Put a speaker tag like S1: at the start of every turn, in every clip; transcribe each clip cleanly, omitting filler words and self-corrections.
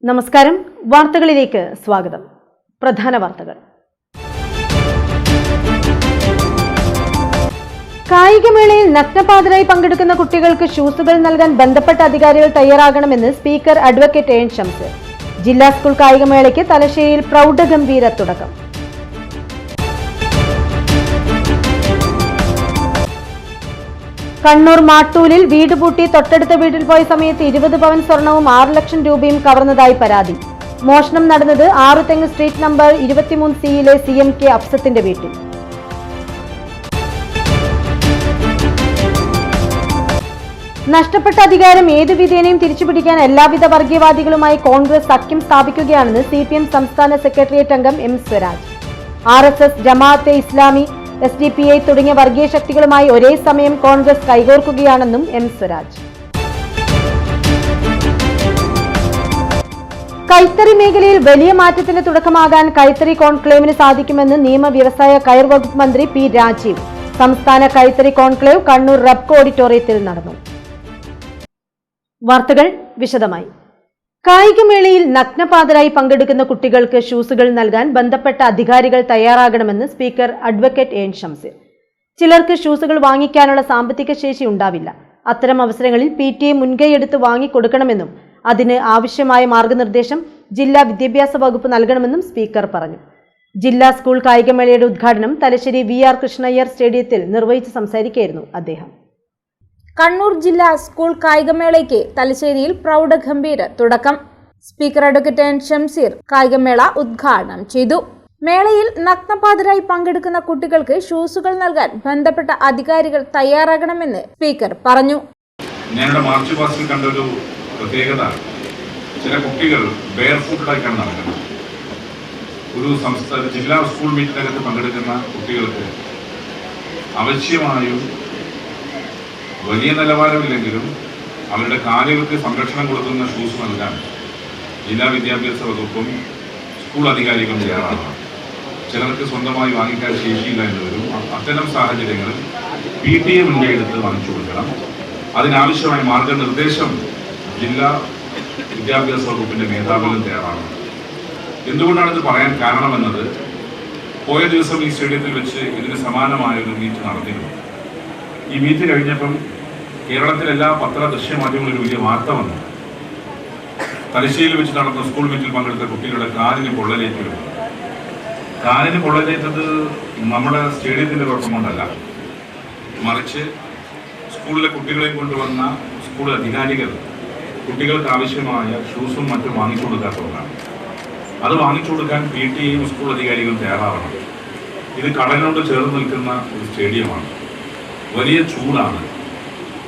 S1: നമസ്കാരം. വാർത്തകളിലേക്ക് സ്വാഗതം. പ്രധാന വാർത്തകൾ. കായികമേളയിൽ നഗ്നപാതരായി പങ്കെടുക്കുന്ന കുട്ടികൾക്ക് ഷൂസുകൾ നൽകാൻ ബന്ധപ്പെട്ട അധികാരികൾ തയ്യാറാകണമെന്ന് സ്പീക്കർ അഡ്വക്കേറ്റ് എൻ ഷംസീർ. ജില്ലാ സ്കൂൾ കായികമേളയ്ക്ക് തലശ്ശേരിയിൽ പ്രൗഢഗംഭീര തുടക്കം. കണ്ണൂർ മാട്ടൂലിൽ വീട് പൂട്ടി തൊട്ടടുത്ത വീട്ടിൽ പോയ സമയത്ത് 20 പവൻ സ്വർണവും 6 ലക്ഷം രൂപയും കവർന്നതായി പരാതി. മോഷണം നടന്നത് ആറുതെങ്ങ് സ്ട്രീറ്റ് നമ്പർ 23C CMK അഫ്സത്തിന്റെ വീട്ടിൽ. നഷ്ടപ്പെട്ട അധികാരം ഏതു വിധേനയും തിരിച്ചുപിടിക്കാൻ എല്ലാവിധ വർഗീയവാദികളുമായി കോൺഗ്രസ് സഖ്യം സ്ഥാപിക്കുകയാണെന്ന് CPM സംസ്ഥാന സെക്രട്ടേറിയറ്റ് അംഗം M Swaraj. RSS, Jamaat e Islami, SDPI തുടങ്ങിയ വർഗീയ ശക്തികളുമായി ഒരേ സമയം കോൺഗ്രസ് കൈകോർക്കുകയാണെന്നും M സ്വരാജ്. കൈത്തറി മേഖലയിൽ വലിയ മാറ്റത്തിന് തുടക്കമാകാൻ കൈത്തറി കോൺക്ലേവിന് സാധിക്കുമെന്ന് നിയമ വ്യവസായ കയർ വകുപ്പ് മന്ത്രി P രാജീവ്. സംസ്ഥാന കൈത്തറി കോൺക്ലേവ് കണ്ണൂർ റബ്കോ ഓഡിറ്റോറിയത്തിൽ നടന്നു. വാർത്തകൾ വിശദമായി. കായികമേളയിൽ നഗ്നപാതരായി പങ്കെടുക്കുന്ന കുട്ടികൾക്ക് ഷൂസുകൾ നൽകാൻ ബന്ധപ്പെട്ട അധികാരികൾ തയ്യാറാകണമെന്ന് സ്പീക്കർ അഡ്വക്കേറ്റ് എൻ ഷംസീർ. ചിലർക്ക് ഷൂസുകൾ വാങ്ങിക്കാനുള്ള സാമ്പത്തിക ശേഷി ഉണ്ടാവില്ല. അത്തരം അവസരങ്ങളിൽ PTA മുൻകൈയെടുത്ത് വാങ്ങിക്കൊടുക്കണമെന്നും അതിന് ആവശ്യമായ മാർഗനിർദ്ദേശം ജില്ലാ വിദ്യാഭ്യാസ വകുപ്പ് നൽകണമെന്നും സ്പീക്കർ പറഞ്ഞു. ജില്ലാ സ്കൂൾ കായികമേളയുടെ ഉദ്ഘാടനം തലശ്ശേരി VR കൃഷ്ണയ്യർ സ്റ്റേഡിയത്തിൽ നിർവഹിച്ച് സംസാരിക്കുകയായിരുന്നു അദ്ദേഹം.
S2: കണ്ണൂർ ജില്ലാ സ്കൂൾ കായികമേളയ്ക്ക് തലശ്ശേരിയിൽ പ്രൗഢഗംഭീര തുടക്കം. സ്പീക്കർ അഡ്വക്കേറ്റ് എൻ ഷംസീർ കായികമേള ഉദ്ഘാടനം ചെയ്തു. മേളയിൽ നഗ്നപാതരായി പങ്കെടുക്കുന്ന കുട്ടികൾക്ക് ഷൂസുകൾ നൽകാൻ ബന്ധപ്പെട്ട അധികാരികൾ തയ്യാറാകണമെന്ന് സ്പീക്കർ പറഞ്ഞു.
S3: ഞങ്ങളുടെ മാർച്ച് പാസ്റ്റിൽ കണ്ടൊരു പ്രത്യേകത, ചില കുട്ടികൾ ബെയർ ഫുട്ടായിട്ടാണ് നടക്കുന്നത്. ഒരു സംസ്ഥാന ജില്ലാ സ്കൂൾ മീറ്റിനകത്ത് പങ്കെടുക്കുന്ന കുട്ടികൾക്ക് ആവശ്യമായും വലിയ നിലവാരമില്ലെങ്കിലും അവരുടെ കാലുകൾക്ക് സംരക്ഷണം കൊടുക്കുന്ന ഷൂസ് നൽകാൻ ജില്ലാ വിദ്യാഭ്യാസ വകുപ്പും സ്കൂൾ അധികാരികളും തയ്യാറാണ്. ചിലർക്ക് സ്വന്തമായി വാങ്ങിക്കാൻ ശേഷിയില്ല എന്ന് വരും. അത്തരം സാഹചര്യങ്ങളിൽ PTA മുൻകൈയെടുത്ത് വാങ്ങിച്ചു കൊടുക്കണം. അതിനാവശ്യമായ മാർഗനിർദ്ദേശം ജില്ലാ വിദ്യാഭ്യാസ വകുപ്പിന്റെ മേധാവികളും തയ്യാറാണ്. എന്തുകൊണ്ടാണിത് പറയാൻ കാരണമെന്നത്, പോയ ദിവസം ഈ സ്റ്റേഡിയത്തിൽ വെച്ച് ഇതിന് സമാനമായൊരു മീറ്റ് നടത്തിയിരുന്നു. ഈ മീറ്റ് കഴിഞ്ഞപ്പം കേരളത്തിലെല്ലാ ദൃശ്യമാധ്യമങ്ങളിൽ വലിയ വാർത്ത വന്നു. തലശ്ശേരിയിൽ വെച്ച് നടന്ന സ്കൂൾ മീറ്റിൽ പങ്കെടുത്ത കുട്ടികളുടെ കാലിന് പൊള്ളലേറ്റിരുന്നു. കാലിന് പൊള്ളലേറ്റത് നമ്മുടെ സ്റ്റേഡിയത്തിൻ്റെ കുഴപ്പം കൊണ്ടല്ല, മറിച്ച് സ്കൂളിലെ കുട്ടികളെയും കൊണ്ടുവന്ന സ്കൂൾ അധികാരികൾ കുട്ടികൾക്ക് ആവശ്യമായ ഷൂസും മറ്റും വാങ്ങിച്ചു കൊടുക്കാത്തതുകൊണ്ടാണ്. അത് വാങ്ങിച്ചു കൊടുക്കാൻ PTAയും സ്കൂൾ അധികാരികളും തയ്യാറാവണം. ഇത് കടലിനോട് ചേർന്ന് നിൽക്കുന്ന ഒരു സ്റ്റേഡിയമാണ്. വലിയ ചൂടാണ്.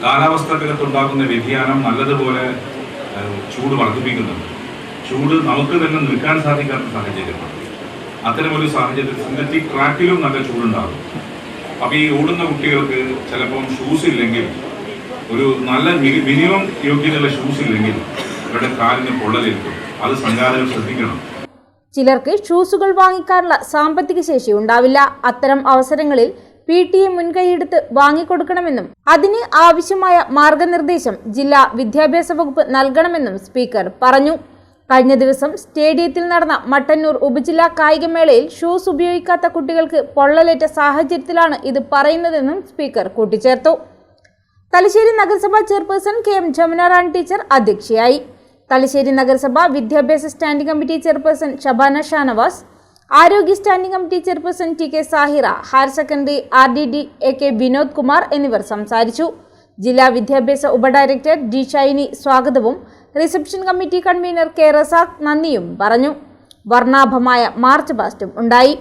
S3: കാലാവസ്ഥക്കകത്തുണ്ടാകുന്ന വ്യതിയാനം നല്ലതുപോലെ ചൂട് വർദ്ധിപ്പിക്കുന്നുണ്ട്. ചൂട് നമുക്ക് തന്നെ നിൽക്കാൻ സാധിക്കാത്ത സാഹചര്യമാണ്. അത്തരമൊരു സാഹചര്യത്തിൽ സിന്തറ്റിക് ട്രാക്കിലും നല്ല ചൂടുണ്ടാകും. അപ്പോൾ ഈ ഓടുന്ന കുട്ടികൾക്ക് ചിലപ്പം ഷൂസ് ഇല്ലെങ്കിൽ, ഒരു നല്ല മിനിമം യോഗ്യതയുള്ള ഷൂസ് ഇല്ലെങ്കിൽ അവരുടെ കാലിന് പൊള്ളലേൽക്കും. അത് സംഘാടകർ ശ്രദ്ധിക്കണം.
S2: ചിലർക്ക് ഷൂസുകൾ വാങ്ങിക്കാനുള്ള സാമ്പത്തിക ശേഷി ഉണ്ടാവില്ല. അത്തരം അവസരങ്ങളിൽ PTA മുൻകൈയെടുത്ത് വാങ്ങിക്കൊടുക്കണമെന്നും അതിന് ആവശ്യമായ മാർഗനിർദ്ദേശം ജില്ലാ വിദ്യാഭ്യാസ വകുപ്പ് നൽകണമെന്നും സ്പീക്കർ പറഞ്ഞു. കഴിഞ്ഞ ദിവസം സ്റ്റേഡിയത്തിൽ നടന്ന മട്ടന്നൂർ ഉപജില്ലാ കായികമേളയിൽ ഷൂസ് ഉപയോഗിക്കാത്ത കുട്ടികൾക്ക് പൊള്ളലേറ്റ സാഹചര്യത്തിലാണ് ഇത് പറയുന്നതെന്നും സ്പീക്കർ കൂട്ടിച്ചേർത്തു. തലശ്ശേരി നഗരസഭാ chairperson KM Jamuna Rani teacher അധ്യക്ഷയായി. തലശ്ശേരി നഗരസഭ വിദ്യാഭ്യാസ standing committee chairperson Shabana Shanavas, ആരോഗ്യ standing committee chairperson TK Sahira, higher secondary RDD AK Vinod Kumar എന്നിവർ സംസാരിച്ചു. ജില്ലാ വിദ്യാഭ്യാസ ഉപഡയറക്ടർ D ഷൈനി സ്വാഗതവും reception committee convener K Razak നന്ദിയും പറഞ്ഞു. വർണ്ണാഭമായ മാർച്ച് പാസ്റ്റും ഉണ്ടായി.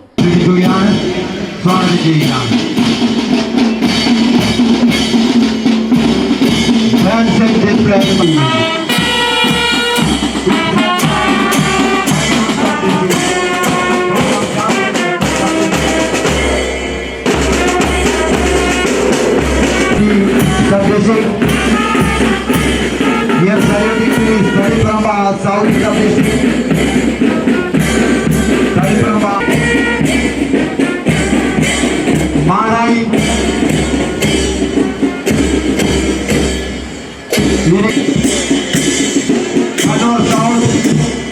S4: Kano South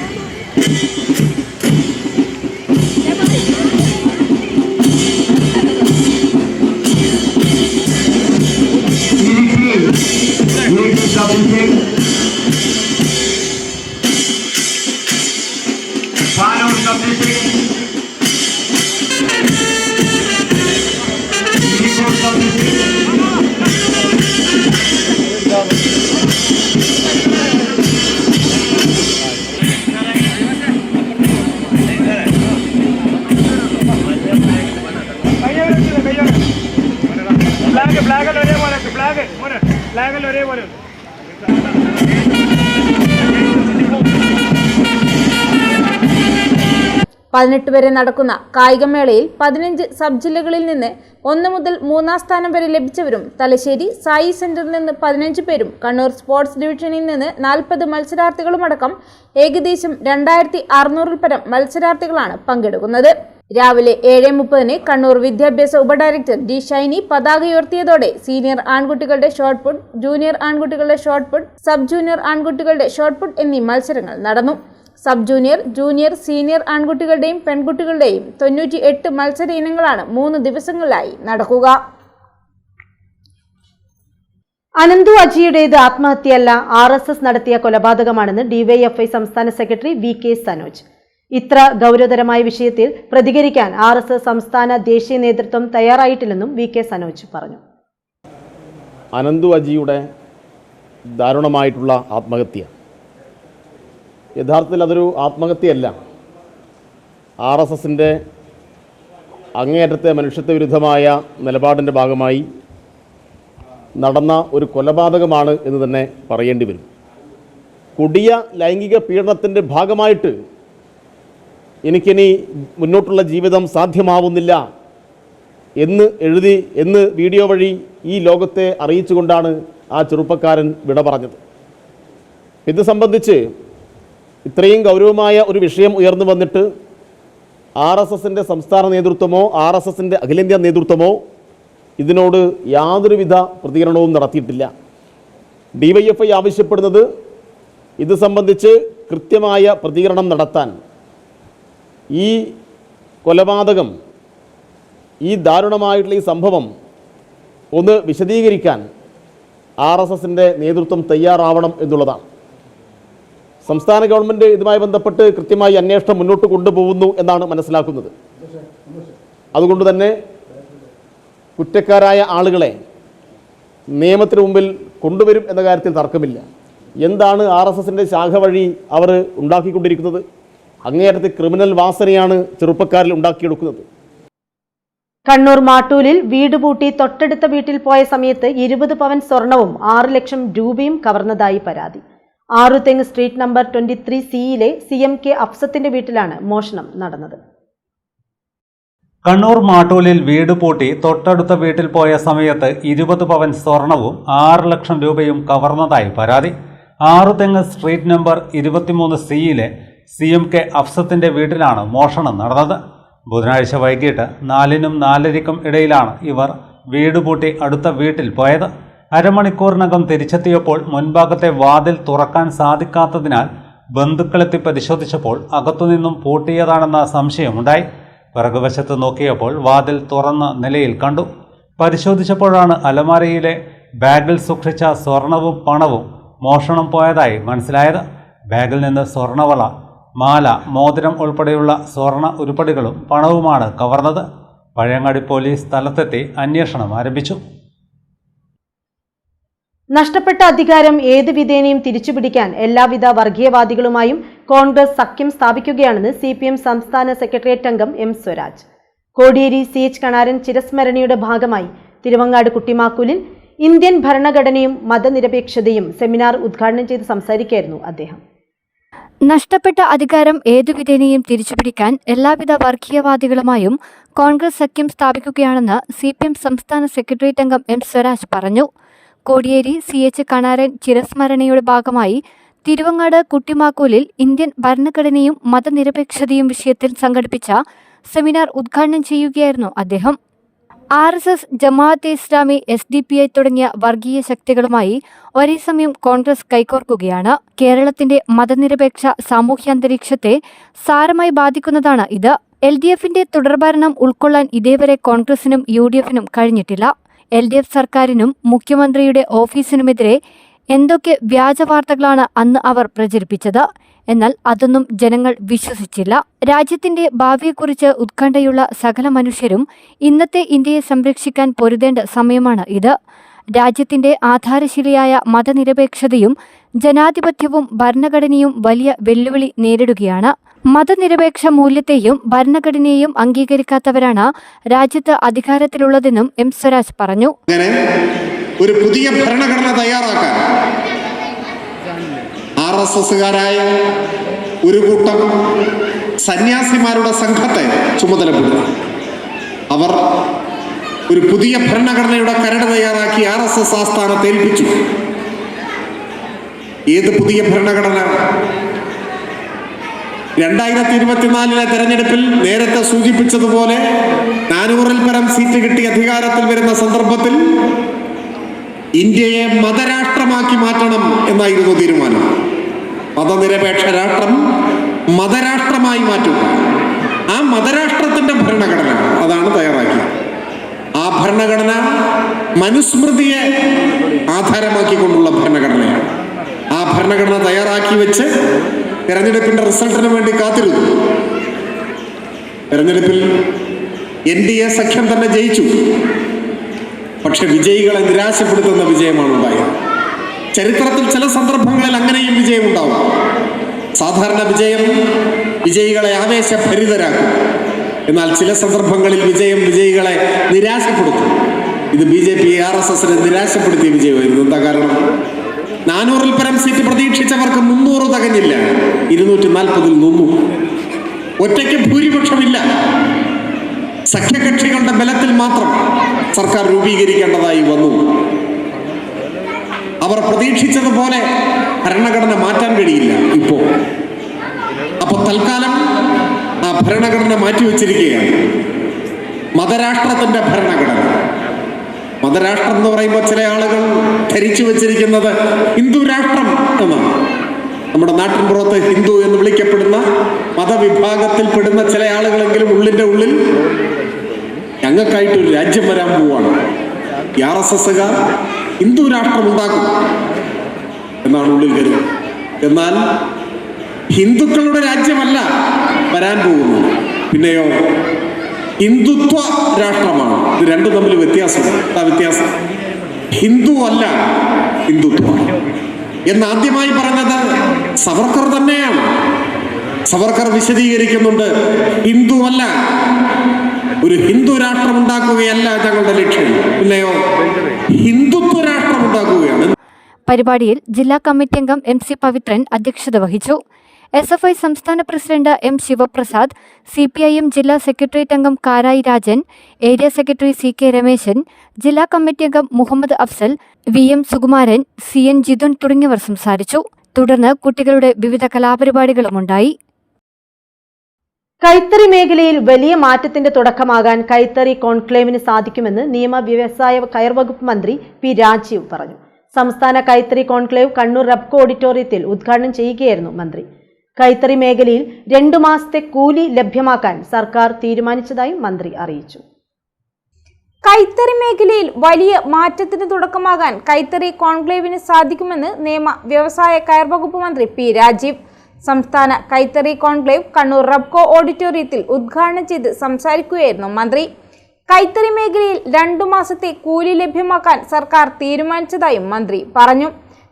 S2: 18 വരെ നടക്കുന്ന കായികമേളയിൽ 15 സബ് ജില്ലകളിൽ നിന്ന് 1 മുതൽ 3-ാം സ്ഥാനം വരെ ലഭിച്ചവരും തലശ്ശേരി സായി സെന്ററിൽ നിന്ന് 15 പേരും കണ്ണൂർ സ്പോർട്സ് ഡിവിഷനിൽ നിന്ന് 40 മത്സരാർത്ഥികളുമടക്കം ഏകദേശം 2600-ൽ പരം മത്സരാർത്ഥികളാണ് പങ്കെടുക്കുന്നത്. രാവിലെ 7:30 കണ്ണൂർ വിദ്യാഭ്യാസ ഉപഡയറക്ടർ ഡി ഷൈനി പതാക ഉയർത്തിയതോടെ സീനിയർ ആൺകുട്ടികളുടെ ഷോട്ട് പുട്ട്, ജൂനിയർ ആൺകുട്ടികളുടെ ഷോട്ട് പുട്ട്, സബ് ജൂനിയർ ആൺകുട്ടികളുടെ ഷോട്ട് പുട്ട് എന്നീ മത്സരങ്ങൾ നടന്നു. സബ് ജൂനിയർ, ജൂനിയർ, സീനിയർ ആൺകുട്ടികളുടെയും പെൺകുട്ടികളുടെയും 98 മത്സര ഇനങ്ങളാണ് 3 ദിവസങ്ങളിലായി നടക്കുക.
S1: അനന്തു അജിയുടേത് ആത്മഹത്യയല്ല, RSS നടത്തിയ കൊലപാതകമാണെന്ന് DYFI സംസ്ഥാന സെക്രട്ടറി VK സനോജ്. ഇത്ര ഗൗരവതരമായ വിഷയത്തിൽ പ്രതികരിക്കാൻ RSS സംസ്ഥാന ദേശീയ നേതൃത്വം തയ്യാറായിട്ടില്ലെന്നും VK സനോജ് പറഞ്ഞു.
S4: അനന്തു അജിയുടെ ദാരുണമായിട്ടുള്ള ആത്മഹത്യ യഥാർത്ഥത്തിൽ അതൊരു ആത്മഹത്യയല്ല, RSSൻ്റെ അങ്ങേയറ്റത്തെ മനുഷ്യത്വ വിരുദ്ധമായ നിലപാടിൻ്റെ ഭാഗമായി നടന്ന ഒരു കൊലപാതകമാണ് എന്ന് തന്നെ പറയേണ്ടി വരും. കൊടിയ ലൈംഗിക പീഡനത്തിൻ്റെ ഭാഗമായിട്ട് എനിക്കിനി മുന്നോട്ടുള്ള ജീവിതം സാധ്യമാവുന്നില്ല എന്ന് വീഡിയോ വഴി ഈ ലോകത്തെ അറിയിച്ചുകൊണ്ടാണ് ആ ചെറുപ്പക്കാരൻ വിട പറഞ്ഞത്. ഇത് സംബന്ധിച്ച് ഇത്രയും ഗൗരവമായ ഒരു വിഷയം ഉയർന്നു വന്നിട്ട് RSSൻ്റെ സംസ്ഥാന നേതൃത്വമോ RSSൻ്റെ അഖിലേന്ത്യാ നേതൃത്വമോ ഇതിനോട് യാതൊരുവിധ പ്രതികരണവും നടത്തിയിട്ടില്ല. DYFI ആവശ്യപ്പെടുന്നത് ഇത് സംബന്ധിച്ച് കൃത്യമായ പ്രതികരണം നടത്താൻ, ഈ കൊലപാതകം, ഈ ദാരുണമായിട്ടുള്ള ഈ സംഭവം ഒന്ന് വിശദീകരിക്കാൻ RSSൻ്റെ നേതൃത്വം തയ്യാറാവണം എന്നുള്ളതാണ്. സംസ്ഥാന ഗവൺമെൻറ് ഇതുമായി ബന്ധപ്പെട്ട് കൃത്യമായി അന്വേഷണം മുന്നോട്ട് കൊണ്ടുപോകുന്നു എന്നാണ് മനസ്സിലാക്കുന്നത്. അതുകൊണ്ട് തന്നെ കുറ്റക്കാരായ ആളുകളെ നിയമത്തിന് മുമ്പിൽ കൊണ്ടുവരും എന്ന കാര്യത്തിൽ തർക്കമില്ല. എന്താണ് RSSൻ്റെ ശാഖ വഴി അവർ ഉണ്ടാക്കിക്കൊണ്ടിരിക്കുന്നത്? അങ്ങേയറ്റത്തെ ക്രിമിനൽ വാസനയാണ് ചെറുപ്പക്കാരിൽ ഉണ്ടാക്കിയെടുക്കുന്നത്.
S1: കണ്ണൂർ മാട്ടൂലിൽ വീട് പൂട്ടി തൊട്ടടുത്ത വീട്ടിൽ പോയ സമയത്ത് 20 പവൻ സ്വർണവും 6 ലക്ഷം രൂപയും കവർന്നതായി പരാതി. ആറുതെങ്ങ് സ്ട്രീറ്റ് നമ്പർ 23C-യിലെ CMK അഫ്സത്തിന്റെ വീട്ടിലാണ് മോഷണം നടന്നത്.
S5: കണ്ണൂർ മാട്ടൂലിൽ വീട് പൂട്ടി തൊട്ടടുത്ത വീട്ടിൽ പോയ സമയത്ത് 20 പവൻ സ്വർണവും 6 ലക്ഷം രൂപയും കവർന്നതായി പരാതി. ആറുതെങ്ങ് സ്ട്രീറ്റ് നമ്പർ 23C-യിലെ CMK അഫ്സത്തിന്റെ വീട്ടിലാണ് മോഷണം നടന്നത്. ബുധനാഴ്ച വൈകിട്ട് 4-നും 4:30-ക്കും ഇടയിലാണ് ഇവർ വീട് പൂട്ടി അടുത്ത വീട്ടിൽ പോയത്. അരമണിക്കൂറിനകം തിരിച്ചെത്തിയപ്പോൾ മുൻഭാഗത്തെ വാതിൽ തുറക്കാൻ സാധിക്കാത്തതിനാൽ ബന്ധുക്കളെത്തി പരിശോധിച്ചപ്പോൾ അകത്തുനിന്നും പൂട്ടിയതാണെന്ന സംശയമുണ്ടായി. പിറകുവശത്ത് നോക്കിയപ്പോൾ വാതിൽ തുറന്ന നിലയിൽ കണ്ടു. പരിശോധിച്ചപ്പോഴാണ് അലമാരയിലെ ബാഗിൽ സൂക്ഷിച്ച സ്വർണവും പണവും മോഷണം പോയതായി മനസ്സിലായത്. ബാഗിൽ നിന്ന് സ്വർണവള, മാല, മോതിരം ഉൾപ്പെടെയുള്ള സ്വർണ ഉരുപ്പടികളും പണവുമാണ് കവർന്നത്. പഴയങ്ങാടി പോലീസ് സ്ഥലത്തെത്തി അന്വേഷണം ആരംഭിച്ചു.
S1: നഷ്ടപ്പെട്ട അധികാരം ഏത് വിധേനയും തിരിച്ചുപിടിക്കാൻ എല്ലാവിധ വർഗീയവാദികളുമായും കോൺഗ്രസ് സഖ്യം സ്ഥാപിക്കുകയാണെന്ന് CPM സംസ്ഥാന സെക്രട്ടേറിയറ്റ് അംഗം M സ്വരാജ്. കോടിയേരി CH കണാരൻ ചിരസ്മരണയുടെ ഭാഗമായി തിരുവങ്ങാട് കുട്ടിമാക്കൂലിൽ ഇന്ത്യൻ ഭരണഘടനയും മതനിരപേക്ഷതയും സെമിനാർ ഉദ്ഘാടനം ചെയ്ത് സംസാരിക്കുകയായിരുന്നു അദ്ദേഹം.
S6: നഷ്ടപ്പെട്ട അധികാരം ഏതുവിധേനയും തിരിച്ചുപിടിക്കാൻ എല്ലാവിധ വർഗീയവാദികളുമായും കോൺഗ്രസ് സഖ്യം സ്ഥാപിക്കുകയാണെന്ന് CPM സംസ്ഥാന സെക്രട്ടേറിയറ്റ് അംഗം M സ്വരാജ് പറഞ്ഞു. കോടിയേരി CH കണാരൻ ചിരസ്മരണയുടെ ഭാഗമായി തിരുവങ്ങാട് കുട്ടിമാക്കൂലിൽ ഇന്ത്യൻ ഭരണഘടനയും മതനിരപേക്ഷതയും വിഷയത്തിൽ സംഘടിപ്പിച്ച സെമിനാർ ഉദ്ഘാടനം ചെയ്യുകയായിരുന്നു അദ്ദേഹം. RSS, ജമാഅത്തെ ഇസ്ലാമി, SDPI തുടങ്ങിയ വർഗീയ ശക്തികളുമായി ഒരേ സമയം കോൺഗ്രസ് കൈകോർക്കുകയാണ്. കേരളത്തിന്റെ മതനിരപേക്ഷ സാമൂഹ്യാന്തരീക്ഷത്തെ സാരമായി ബാധിക്കുന്നതാണ് ഇത്. LDFന്റെ തുടർഭരണം ഉൾക്കൊള്ളാൻ ഇതേവരെ കോൺഗ്രസിനും UDFനും കഴിഞ്ഞിട്ടില്ല. LDF സർക്കാരിനും മുഖ്യമന്ത്രിയുടെ ഓഫീസിനുമെതിരെ എന്തൊക്കെ വ്യാജവാർത്തകളാണ് അന്ന് അവർ പ്രചരിപ്പിച്ചത്. എന്നാൽ അതൊന്നും ജനങ്ങൾ വിശ്വസിച്ചില്ല. രാജ്യത്തിന്റെ ഭാവിയെക്കുറിച്ച് ഉത്കണ്ഠയുള്ള സകല മനുഷ്യരും ഇന്നത്തെ ഇന്ത്യയെ സംരക്ഷിക്കാൻ പൊരുതേണ്ട സമയമാണ് ഇത്. രാജ്യത്തിന്റെ ആധാരശിലയായ മതനിരപേക്ഷതയും ജനാധിപത്യവും ഭരണഘടനയും വലിയ വെല്ലുവിളി നേരിടുകയാണ്. മതനിരപേക്ഷ മൂല്യത്തെയും ഭരണഘടനയെയും അംഗീകരിക്കാത്തവരാണ് രാജ്യത്ത് അധികാരത്തിലുള്ളതെന്നും M സ്വരാജ് പറഞ്ഞു.
S7: ഒരു പുതിയ ഭരണഘടന തയ്യാറാക്കാൻ RSSകാരായ ഒരു കൂട്ടം സന്യാസിമാരുടെ സംഘത്തെ ചുമതലപ്പെടുത്തി. അവർ ഒരു പുതിയ ഭരണഘടനയുടെ കരട് തയ്യാറാക്കി RSS ആസ്ഥാനത്ത് ഏൽപ്പിച്ചു. ഏത് പുതിയ ഭരണഘടന? 2024 തെരഞ്ഞെടുപ്പിൽ നേരത്തെ സൂചിപ്പിച്ചതുപോലെ 400-ൽ പരം സീറ്റ് കിട്ടി അധികാരത്തിൽ വരുന്ന സന്ദർഭത്തിൽ ഇന്ത്യയെ മതരാഷ്ട്രമാക്കി മാറ്റണം എന്നായിരുന്നു തീരുമാനം. മതനിരപേക്ഷ രാഷ്ട്രം മതരാഷ്ട്രമായി മാറ്റുക. ആ മതരാഷ്ട്രത്തിന്റെ ഭരണഘടന അതാണ് തയ്യാറാക്കിയത്. ആ ഭരണഘടന മനുസ്മൃതിയെ ആധാരമാക്കിക്കൊണ്ടുള്ള ഭരണഘടനയാണ്. ആ ഭരണഘടന തയ്യാറാക്കി വെച്ച് തെരഞ്ഞെടുപ്പിന്റെ റിസൾട്ടിന് വേണ്ടി കാത്തിരുന്നു. തെരഞ്ഞെടുപ്പിൽ NDA സഖ്യം തന്നെ ജയിച്ചു. പക്ഷെ വിജയികളെ നിരാശപ്പെടുത്തുന്ന വിജയമാണ് ഉണ്ടായത്. ചരിത്രത്തിൽ ചില സന്ദർഭങ്ങളിൽ അങ്ങനെയും വിജയമുണ്ടാവും. സാധാരണ വിജയം വിജയികളെ ആവേശഭരിതരാക്കും. എന്നാൽ ചില സന്ദർഭങ്ങളിൽ വിജയം വിജയികളെ നിരാശപ്പെടുത്തും. ഇത് BJP RSSനെ നിരാശപ്പെടുത്തിയ വിജയമായിരുന്നു. എന്താ കാരണം? 400-ൽ പരം സീറ്റ് പ്രതീക്ഷിച്ചവർക്ക് 300 തികഞ്ഞില്ല. 240-ൽ നിന്നു. ഒറ്റയ്ക്ക് ഭൂരിപക്ഷമില്ല. സഖ്യകക്ഷികളുടെ ബലത്തിൽ മാത്രം സർക്കാർ രൂപീകരിക്കേണ്ടതായി വന്നു. അവർ പ്രതീക്ഷിച്ചതുപോലെ ഭരണഘടന മാറ്റാൻ കഴിയില്ല ഇപ്പോൾ. അപ്പോൾ തൽക്കാലം ആ ഭരണഘടന മാറ്റിവെച്ചിരിക്കുകയാണ്. മതരാഷ്ട്രത്തിന്റെ ഭരണഘടന. മതരാഷ്ട്രം എന്ന് പറയുമ്പോൾ ചില ആളുകൾ ധരിച്ചു വെച്ചിരിക്കുന്നത് ഹിന്ദു രാഷ്ട്രം എന്നാണ്. നമ്മുടെ നാട്ടിൻ പുറത്ത് ഹിന്ദു എന്ന് വിളിക്കപ്പെടുന്ന മതവിഭാഗത്തിൽപ്പെടുന്ന ചില ആളുകളെങ്കിലും ഉള്ളിൻ്റെ ഉള്ളിൽ ഞങ്ങൾക്കായിട്ടൊരു രാജ്യം വരാൻ പോവുകയാണ്, RSSകാർ ഹിന്ദു രാഷ്ട്രം ഉണ്ടാക്കും എന്നാണ് ഉള്ളിൽ കരുതുന്നത്. എന്നാൽ ഹിന്ദുക്കളുടെ രാജ്യമല്ല വരാൻ പോകുന്നത്. പിന്നെയോ ഹിന്ദുത്വ രാഷ്ട്രമാണ്. ഇത് രണ്ടും തമ്മിൽ വ്യത്യാസമുണ്ട്. ആ വ്യത്യാസം ഹിന്ദു അല്ല, ഹിന്ദുത്വ എന്ന് ആദ്യമായി പറഞ്ഞത് സവർക്കർ തന്നെയാണ്. സവർക്കർ വിശദീകരിക്കുന്നുണ്ട്, ഹിന്ദു അല്ല, ഒരു ഹിന്ദു രാഷ്ട്രം ഉണ്ടാക്കുകയല്ല ഞങ്ങളുടെ ലക്ഷ്യം, പിന്നെയോ ഹിന്ദുത്വ രാഷ്ട്രം ഉണ്ടാക്കുകയാണ്.
S6: പരിപാടിയിൽ ജില്ലാ കമ്മിറ്റി അംഗം MC പവിത്രൻ അധ്യക്ഷത വഹിച്ചു. SFI സംസ്ഥാന പ്രസിഡന്റ് M ശിവപ്രസാദ്, CPIM ജില്ലാ സെക്രട്ടേറിയറ്റ് അംഗം Karayi Rajan, area secretary CK Rameshan, ജില്ലാ കമ്മിറ്റി അംഗം മുഹമ്മദ് അഫ്സൽ, VM സുകുമാരൻ, CN ജിതുൻ തുടങ്ങിയവർ സംസാരിച്ചു. തുടർന്ന് കുട്ടികളുടെ വിവിധ കലാപരിപാടികളുമുണ്ടായി.
S1: കൈത്തറി മേഖലയിൽ വലിയ മാറ്റത്തിന്റെ തുടക്കമാകാൻ കൈത്തറി കോൺക്ലേവിന് സാധിക്കുമെന്ന് നിയമ വ്യവസായ കയർ വകുപ്പ് മന്ത്രി P രാജീവ് പറഞ്ഞു. സംസ്ഥാന കൈത്തറി കോൺക്ലേവ് കണ്ണൂർ റബ്കോ ഓഡിറ്റോറിയത്തിൽ ഉദ്ഘാടനം ചെയ്യുകയായിരുന്നു മന്ത്രി. കൈത്തറി മേഖലയിൽ 2 മാസത്തെ കൂലി ലഭ്യമാക്കാൻ സർക്കാർ തീരുമാനിച്ചതായും മന്ത്രി അറിയിച്ചു.
S2: കൈത്തറി മേഖലയിൽ വലിയ മാറ്റത്തിന് തുടക്കമാകാൻ കൈത്തറി കോൺക്ലേവിന് സാധിക്കുമെന്ന് നിയമ വ്യവസായ കയർ വകുപ്പ് മന്ത്രി P രാജീവ് സംസ്ഥാന കൈത്തറി കോൺക്ലേവ് കണ്ണൂർ റബ്കോ ഓഡിറ്റോറിയത്തിൽ ഉദ്ഘാടനം ചെയ്ത് സംസാരിക്കുകയായിരുന്നു മന്ത്രി. കൈത്തറി മേഖലയിൽ 2 മാസത്തെ കൂലി ലഭ്യമാക്കാൻ സർക്കാർ തീരുമാനിച്ചതായും മന്ത്രി പറഞ്ഞു.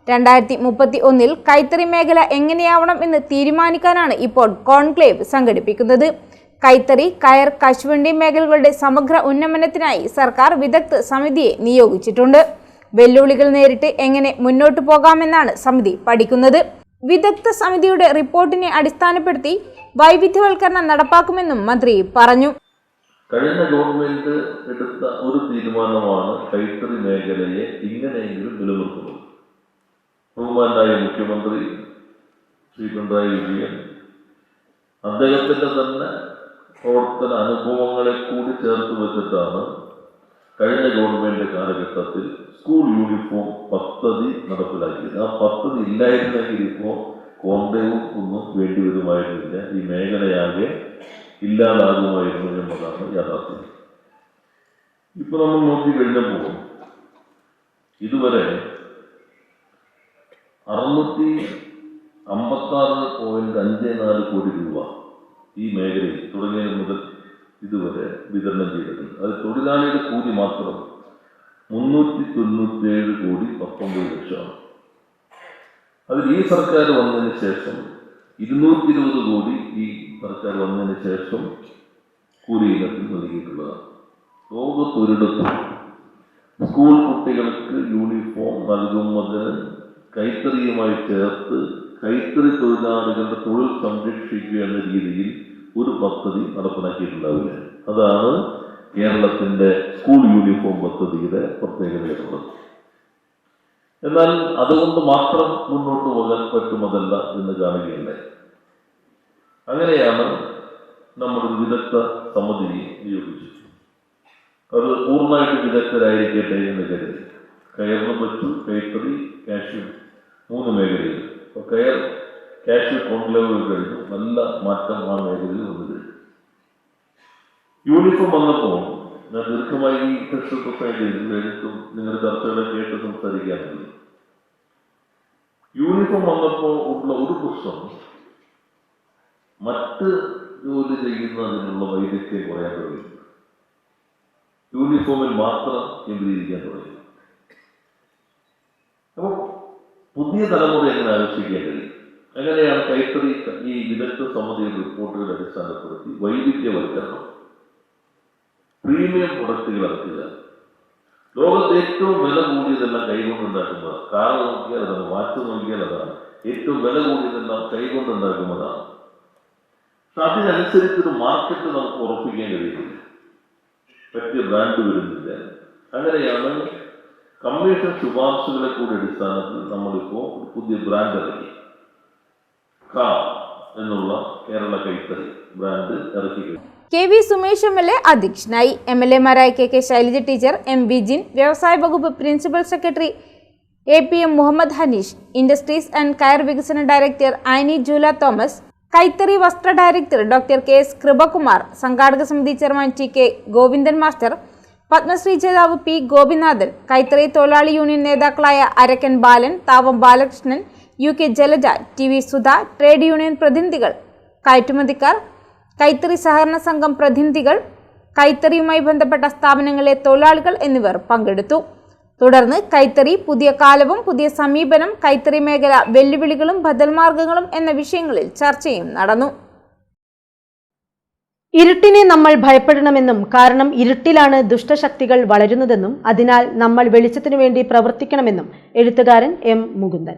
S2: 2031 കൈത്തറി മേഖല എങ്ങനെയാവണം എന്ന് തീരുമാനിക്കാനാണ് ഇപ്പോൾ കോൺക്ലേവ് സംഘടിപ്പിക്കുന്നത്. കൈത്തറി, കയർ, കശുവണ്ടി മേഖലകളുടെ സമഗ്ര ഉന്നമനത്തിനായി സർക്കാർ വിദഗ്ധ സമിതിയെ നിയോഗിച്ചിട്ടുണ്ട്. വെല്ലുവിളികൾ നേരിട്ട് എങ്ങനെ മുന്നോട്ടു പോകാമെന്നാണ് സമിതി പഠിക്കുന്നത്. വിദഗ്ധ സമിതിയുടെ റിപ്പോർട്ടിനെ അടിസ്ഥാനപ്പെടുത്തി വൈവിധ്യവൽക്കരണം നടപ്പാക്കുമെന്നും മന്ത്രി പറഞ്ഞു.
S8: കഴിഞ്ഞ ഗവൺമെന്റ് എടുത്ത ഒരു തീരുമാനമാണ് കൈത്തറി മേഖലയെ ഇങ്ങനെയെങ്കിലും നിലനിർത്തുന്നത്. ബഹുമാനായ മുഖ്യമന്ത്രി ശ്രീ പിണറായി വിജയൻ അദ്ദേഹത്തിൻ്റെ തന്നെ പ്രവർത്തന അനുഭവങ്ങളെ കൂടി ചേർത്ത് വെച്ചിട്ടാണ് കഴിഞ്ഞ ഗവൺമെന്റ് കാലഘട്ടത്തിൽ സ്കൂൾ യൂണിഫോം പദ്ധതി നടപ്പിലാക്കിയത്. ആ പദ്ധതി ഇല്ലായിരുന്നെങ്കിൽ ഇപ്പോൾ കോൺക്ലേവും ഒന്നും വേണ്ടി വരുമായിരുന്നില്ല, ഈ മേഖലയാകെ ഇല്ലാതാകുമായിരുന്നു എന്നതാണ് യാഥാർത്ഥ്യം. ഇപ്പോൾ നമ്മൾ നോക്കിക്കഴിഞ്ഞപ്പോൾ ഇതുവരെ 656.54 കോടി രൂപ ഈ മേഖലയിൽ തുടങ്ങിയത് മുതൽ ഇതുവരെ വിതരണം ചെയ്തിട്ടുണ്ട്. അത് തൊഴിലാളിയുടെ കൂലി മാത്രം 397 കോടി 19 ലക്ഷമാണ്. അതിൽ ഈ സർക്കാർ വന്നതിന് ശേഷം 220 കോടി ഈ സർക്കാർ വന്നതിന് ശേഷം കൂലി ഇനത്തിൽ നൽകിയിട്ടുള്ളതാണ്. ലോകത്തൊരിടത്തും സ്കൂൾ കുട്ടികൾക്ക് യൂണിഫോം നൽകുന്നതിന് കൈത്തറിയുമായി ചേർത്ത് കൈത്തറി തൊഴിലാളികളുടെ തൊഴിൽ സംരക്ഷിക്കുക എന്ന രീതിയിൽ ഒരു പദ്ധതി നടപ്പിലാക്കിയിട്ടുണ്ടാവില്ല. അതാണ് കേരളത്തിൻ്റെ സ്കൂൾ യൂണിഫോം പദ്ധതിയുടെ പ്രത്യേകതയുള്ളത്. എന്നാൽ അതുകൊണ്ട് മാത്രം മുന്നോട്ട് പോകാൻ പറ്റുന്നതല്ല എന്ന് കാണുകയല്ലേ. അങ്ങനെയാണ് നമ്മൾ വിദഗ്ധ സമിതിയെ നിയോഗിച്ചത്. അത് പൂർണ്ണമായിട്ട് വിദഗ്ധരായിരിക്കട്ടെ എന്ന് കരുതി കയറിനും പറ്റു, കൈത്തറി, കാഷ്യൂ 3 മേഖലയിൽ. അപ്പോൾ കയർ കാഷ്യൂ കോൺക്ലേവ് കഴിഞ്ഞു, നല്ല മാറ്റം ആ മേഖലയിൽ വന്നത്. യൂണിഫോം വന്നപ്പോൾ ഞാൻ ദീർഘമായി ഈ ടെക്സ്റ്റൈൽ സൊസൈറ്റിയിൽ കഴിഞ്ഞിട്ടും നിങ്ങളുടെ ചർച്ചകളെ കേട്ട് സംസാരിക്കാറുണ്ട്. യൂണിഫോം വന്നപ്പോൾ ഉള്ള ഒരു പ്രശ്നം, മറ്റ് ജോലി ചെയ്യുന്നതിനുള്ള വൈദഗ്ധ്യം കുറയാൻ തുടങ്ങി. യൂണിഫോമിൽ മാത്രം കേന്ദ്രീകരിക്കാൻ തുടങ്ങി. അപ്പോൾ പുതിയ തലമുറ എങ്ങനെ ആലോചിക്കേണ്ടത്? അങ്ങനെയാണ് കൈത്തറി ഈ വിദഗ്ധ സമിതിയുടെ റിപ്പോർട്ടുകൾ അടിസ്ഥാനപ്പെടുത്തി വൈവിധ്യവൽക്കരണം, പ്രീമിയം പ്രൊഡക്റ്റുകൾ ഇറക്കുക. ലോകത്ത് ഏറ്റവും വില കൂടിയതെല്ലാം കൈകൊണ്ടുണ്ടാക്കുന്നതാണ്. കാർ നോക്കിയാൽ അതാണ്, വാച്ച് നോക്കിയാൽ അതാണ്. ഏറ്റവും വില കൂടിയതെല്ലാം കൈകൊണ്ടുണ്ടാക്കുന്നതാണ്. പക്ഷെ അതിനനുസരിച്ചൊരു മാർക്കറ്റ് നമുക്ക് ഉറപ്പിക്കാൻ കഴിയുന്നില്ല, പറ്റിയ ബ്രാൻഡ് വരുന്നില്ല. അങ്ങനെയാണ് കമ്മീഷൻ ശുപാർശകളെ കൂടി അടിസ്ഥാനത്തിൽ നമ്മളിപ്പോൾ പുതിയ ബ്രാൻഡ് ഇറക്കി. കാ എന്നുള്ള കേരള കൈത്തറി ബ്രാൻഡ് ഇറക്കി.
S2: KV സുമേഷ് MLA അധ്യക്ഷനായി. MLA-മാരായ KK ശൈലജ ടീച്ചർ, MV ജിൻ, വ്യവസായ വകുപ്പ് principal secretary APM Muhammad Hanish, industries and കയർ വികസന ഡയറക്ടർ ആനി ജൂല തോമസ്, കൈത്തറി വസ്ത്ര ഡയറക്ടർ ഡോക്ടർ KS കൃപകുമാർ, സംഘാടക സമിതി chairman TK Govindan master, Padmashri ജേതാവ് P ഗോപിനാഥൻ, കൈത്തറി തൊഴിലാളി യൂണിയൻ നേതാക്കളായ Arakkan Balan, Thavam Balakrishnan, UK Jalaja, TV Sudha, trade union പ്രതിനിധികൾ, കയറ്റുമതിക്കാർ, കൈത്തറി സഹകരണ സംഘം പ്രതിനിധികൾ, കൈത്തറിയുമായി ബന്ധപ്പെട്ട സ്ഥാപനങ്ങളിലെ തൊഴിലാളികൾ എന്നിവർ പങ്കെടുത്തു. തുടർന്ന് കൈത്തറി പുതിയ കാലവും പുതിയ സമീപനം, കൈത്തറി മേഖല വെല്ലുവിളികളും ബദൽമാർഗങ്ങളും എന്ന വിഷയങ്ങളിൽ ചർച്ചയും നടന്നു.
S1: ഇരുട്ടിനെ നമ്മൾ ഭയപ്പെടണമെന്നും കാരണം ഇരുട്ടിലാണ് ദുഷ്ടശക്തികൾ വളരുന്നതെന്നും അതിനാൽ നമ്മൾ വെളിച്ചത്തിനു വേണ്ടി പ്രവർത്തിക്കണമെന്നും എഴുത്തുകാരൻ M Mukundan.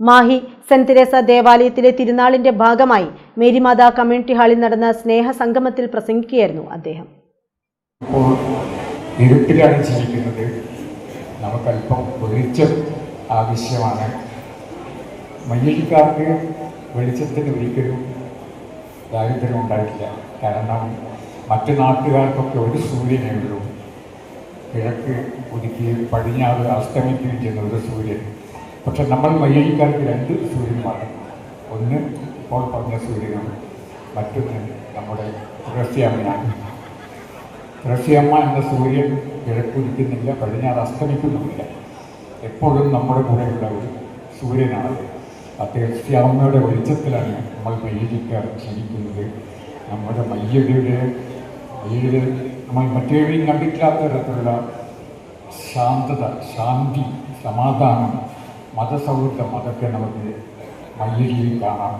S1: Mahe Saint Teresa ദേവാലയത്തിലെ തിരുനാളിന്റെ ഭാഗമായി മേരിമാത കമ്മ്യൂണിറ്റി ഹാളിൽ നടന്ന സ്നേഹസംഗമത്തിൽ പ്രസംഗിക്കുകയായിരുന്നു അദ്ദേഹം.
S9: ഇപ്പോൾ ഇരുട്ടിലാണ് ജീവിക്കുന്നത്, നമുക്കല്പം വെളിച്ചം ആവശ്യമാണ്. മയ്യഴിക്കാർക്ക് വെളിച്ചത്തിന് ഒരിക്കലും ദാരിദ്ര്യം ഉണ്ടായിട്ടില്ല. കാരണം മറ്റു നാട്ടുകാർക്കൊക്കെ ഒരു സൂര്യനേ ഉള്ളൂ. കിഴക്ക് ഉദിക്കുകയും പടിഞ്ഞാറ് അസ്തമിക്കുകയും ചെയ്യുന്ന ഒരു സൂര്യൻ. പക്ഷെ നമ്മൾ മയ്യഴിക്കാർക്ക് 2 സൂര്യന്മാർ. ഒന്ന് ഇപ്പോൾ പറഞ്ഞ സൂര്യനും മറ്റൊന്ന് നമ്മുടെ തുളസിയമ്മയാണ്. തുളസിയമ്മ എന്ന സൂര്യൻ കിഴക്കുദിക്കുന്നില്ല, പടിഞ്ഞാറ് അസ്തമിക്കുന്നുമില്ല. എപ്പോഴും നമ്മുടെ കൂടെയുള്ള ഒരു സൂര്യനാണ്. ആ തുളസിയമ്മയുടെ വെളിച്ചത്തിലാണ് നമ്മൾ മയ്യഴിക്കാർ ജീവിക്കുന്നത്. നമ്മുടെ മയ്യഴിയുടെ നമ്മൾ മറ്റേവയും കണ്ടിട്ടില്ലാത്ത തരത്തിലുള്ള ശാന്തത, ശാന്തി, സമാധാനം, മതസൗഹൃദം, അതൊക്കെ നമുക്ക് മയ്യഴിയിൽ കാണാം.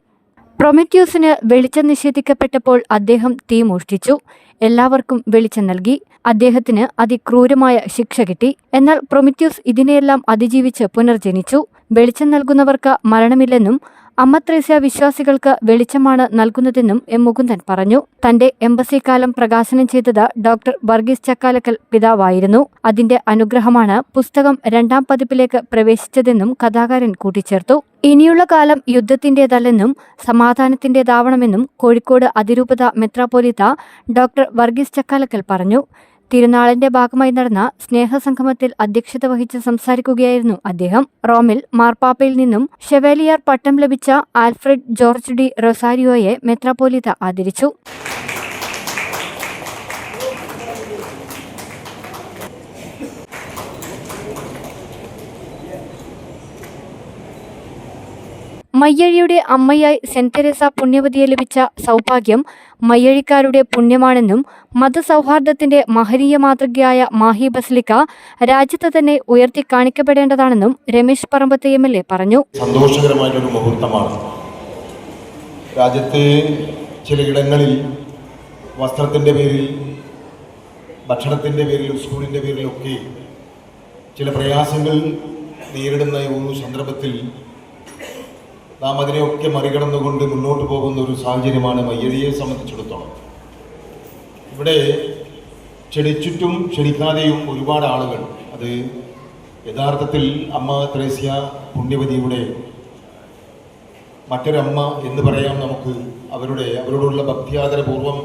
S6: പ്രൊമറ്റ്യൂസിന് വെളിച്ചം നിഷേധിക്കപ്പെട്ടപ്പോൾ അദ്ദേഹം തീ മോഷ്ടിച്ചു. എല്ലാവർക്കും വെളിച്ചം നൽകി. അദ്ദേഹത്തിന് അതിക്രൂരമായ ശിക്ഷ കിട്ടി. എന്നാൽ പ്രൊമറ്റ്യൂസ് ഇതിനെയെല്ലാം അതിജീവിച്ച് പുനർജനിച്ചു. വെളിച്ചം നൽകുന്നവർക്ക് മരണമില്ലെന്നും അമ്മ ത്രേസ്യ വിശ്വാസികൾക്ക് വെളിച്ചമാണ് നൽകുന്നതെന്നും M മുകുന്ദൻ പറഞ്ഞു. തന്റെ എംബസി കാലം പ്രകാശനം ചെയ്തത് ഡോക്ടർ വർഗീസ് ചക്കാലക്കൽ പിതാവായിരുന്നു. അതിന്റെ അനുഗ്രഹമാണ് പുസ്തകം 2ാം പതിപ്പിലേക്ക് പ്രവേശിച്ചതെന്നും കഥാകാരൻ കൂട്ടിച്ചേർത്തു. ഇനിയുള്ള കാലം യുദ്ധത്തിന്റേതല്ലെന്നും സമാധാനത്തിന്റേതാവണമെന്നും കോഴിക്കോട് അതിരൂപത മെത്രാപ്പോലീത്ത ഡോക്ടർ വർഗീസ് ചക്കാലക്കൽ പറഞ്ഞു. തിരുനാളിന്റെ ഭാഗമായി നടന്ന സ്നേഹസംഗമത്തിൽ അധ്യക്ഷത വഹിച്ച് സംസാരിക്കുകയായിരുന്നു അദ്ദേഹം. റോമിൽ മാർപ്പാപ്പയിൽ നിന്നും ഷെവാലിയർ പട്ടം ലഭിച്ച ആൽഫ്രഡ് ജോർജ് ഡി റൊസാരിയോയെ മെത്രാപ്പോലീത്ത ആദരിച്ചു. മയ്യഴിയുടെ അമ്മയായി സെന്റ് തെരേസ പുണ്യവതിയെ ലഭിച്ച സൗഭാഗ്യം മയ്യഴിക്കാരുടെ പുണ്യമാണെന്നും മതസൗഹാർദ്ദത്തിന്റെ മഹനീയ മാതൃകയായ മാഹി ബസിലിക്ക രാജ്യത്ത് തന്നെ ഉയർത്തി കാണിക്കപ്പെടേണ്ടതാണെന്നും രമേശ് പറമ്പത്ത് MLA പറഞ്ഞു.
S10: സന്തോഷകരമായിട്ടൊരു മുഹൂർത്തമാണ്. രാജ്യത്തെ ചിലയിടങ്ങളിൽ വസ്ത്രത്തിൻ്റെ പേരിൽ, ഭക്ഷണത്തിൻ്റെ പേരിലും സ്കൂളിൻ്റെ പേരിലൊക്കെ ചില പ്രയാസങ്ങൾ നേരിടുന്ന ഒരു സന്ദർഭത്തിൽ നാം അതിനെയൊക്കെ മറികടന്നുകൊണ്ട് മുന്നോട്ട് പോകുന്ന ഒരു സാഹചര്യമാണ് മയ്യഴിയെ സംബന്ധിച്ചിടത്തോളം. ഇവിടെ ക്ഷണിച്ചിട്ടും ക്ഷണിക്കാതെയും ഒരുപാട് ആളുകൾ, അത് യഥാർത്ഥത്തിൽ അമ്മ ത്രേസ്യ പുണ്യവതിയുടെ മറ്റൊരമ്മ എന്ന് പറയാം നമുക്ക്. അവരോടുള്ള ഭക്തിയാദരപൂർവം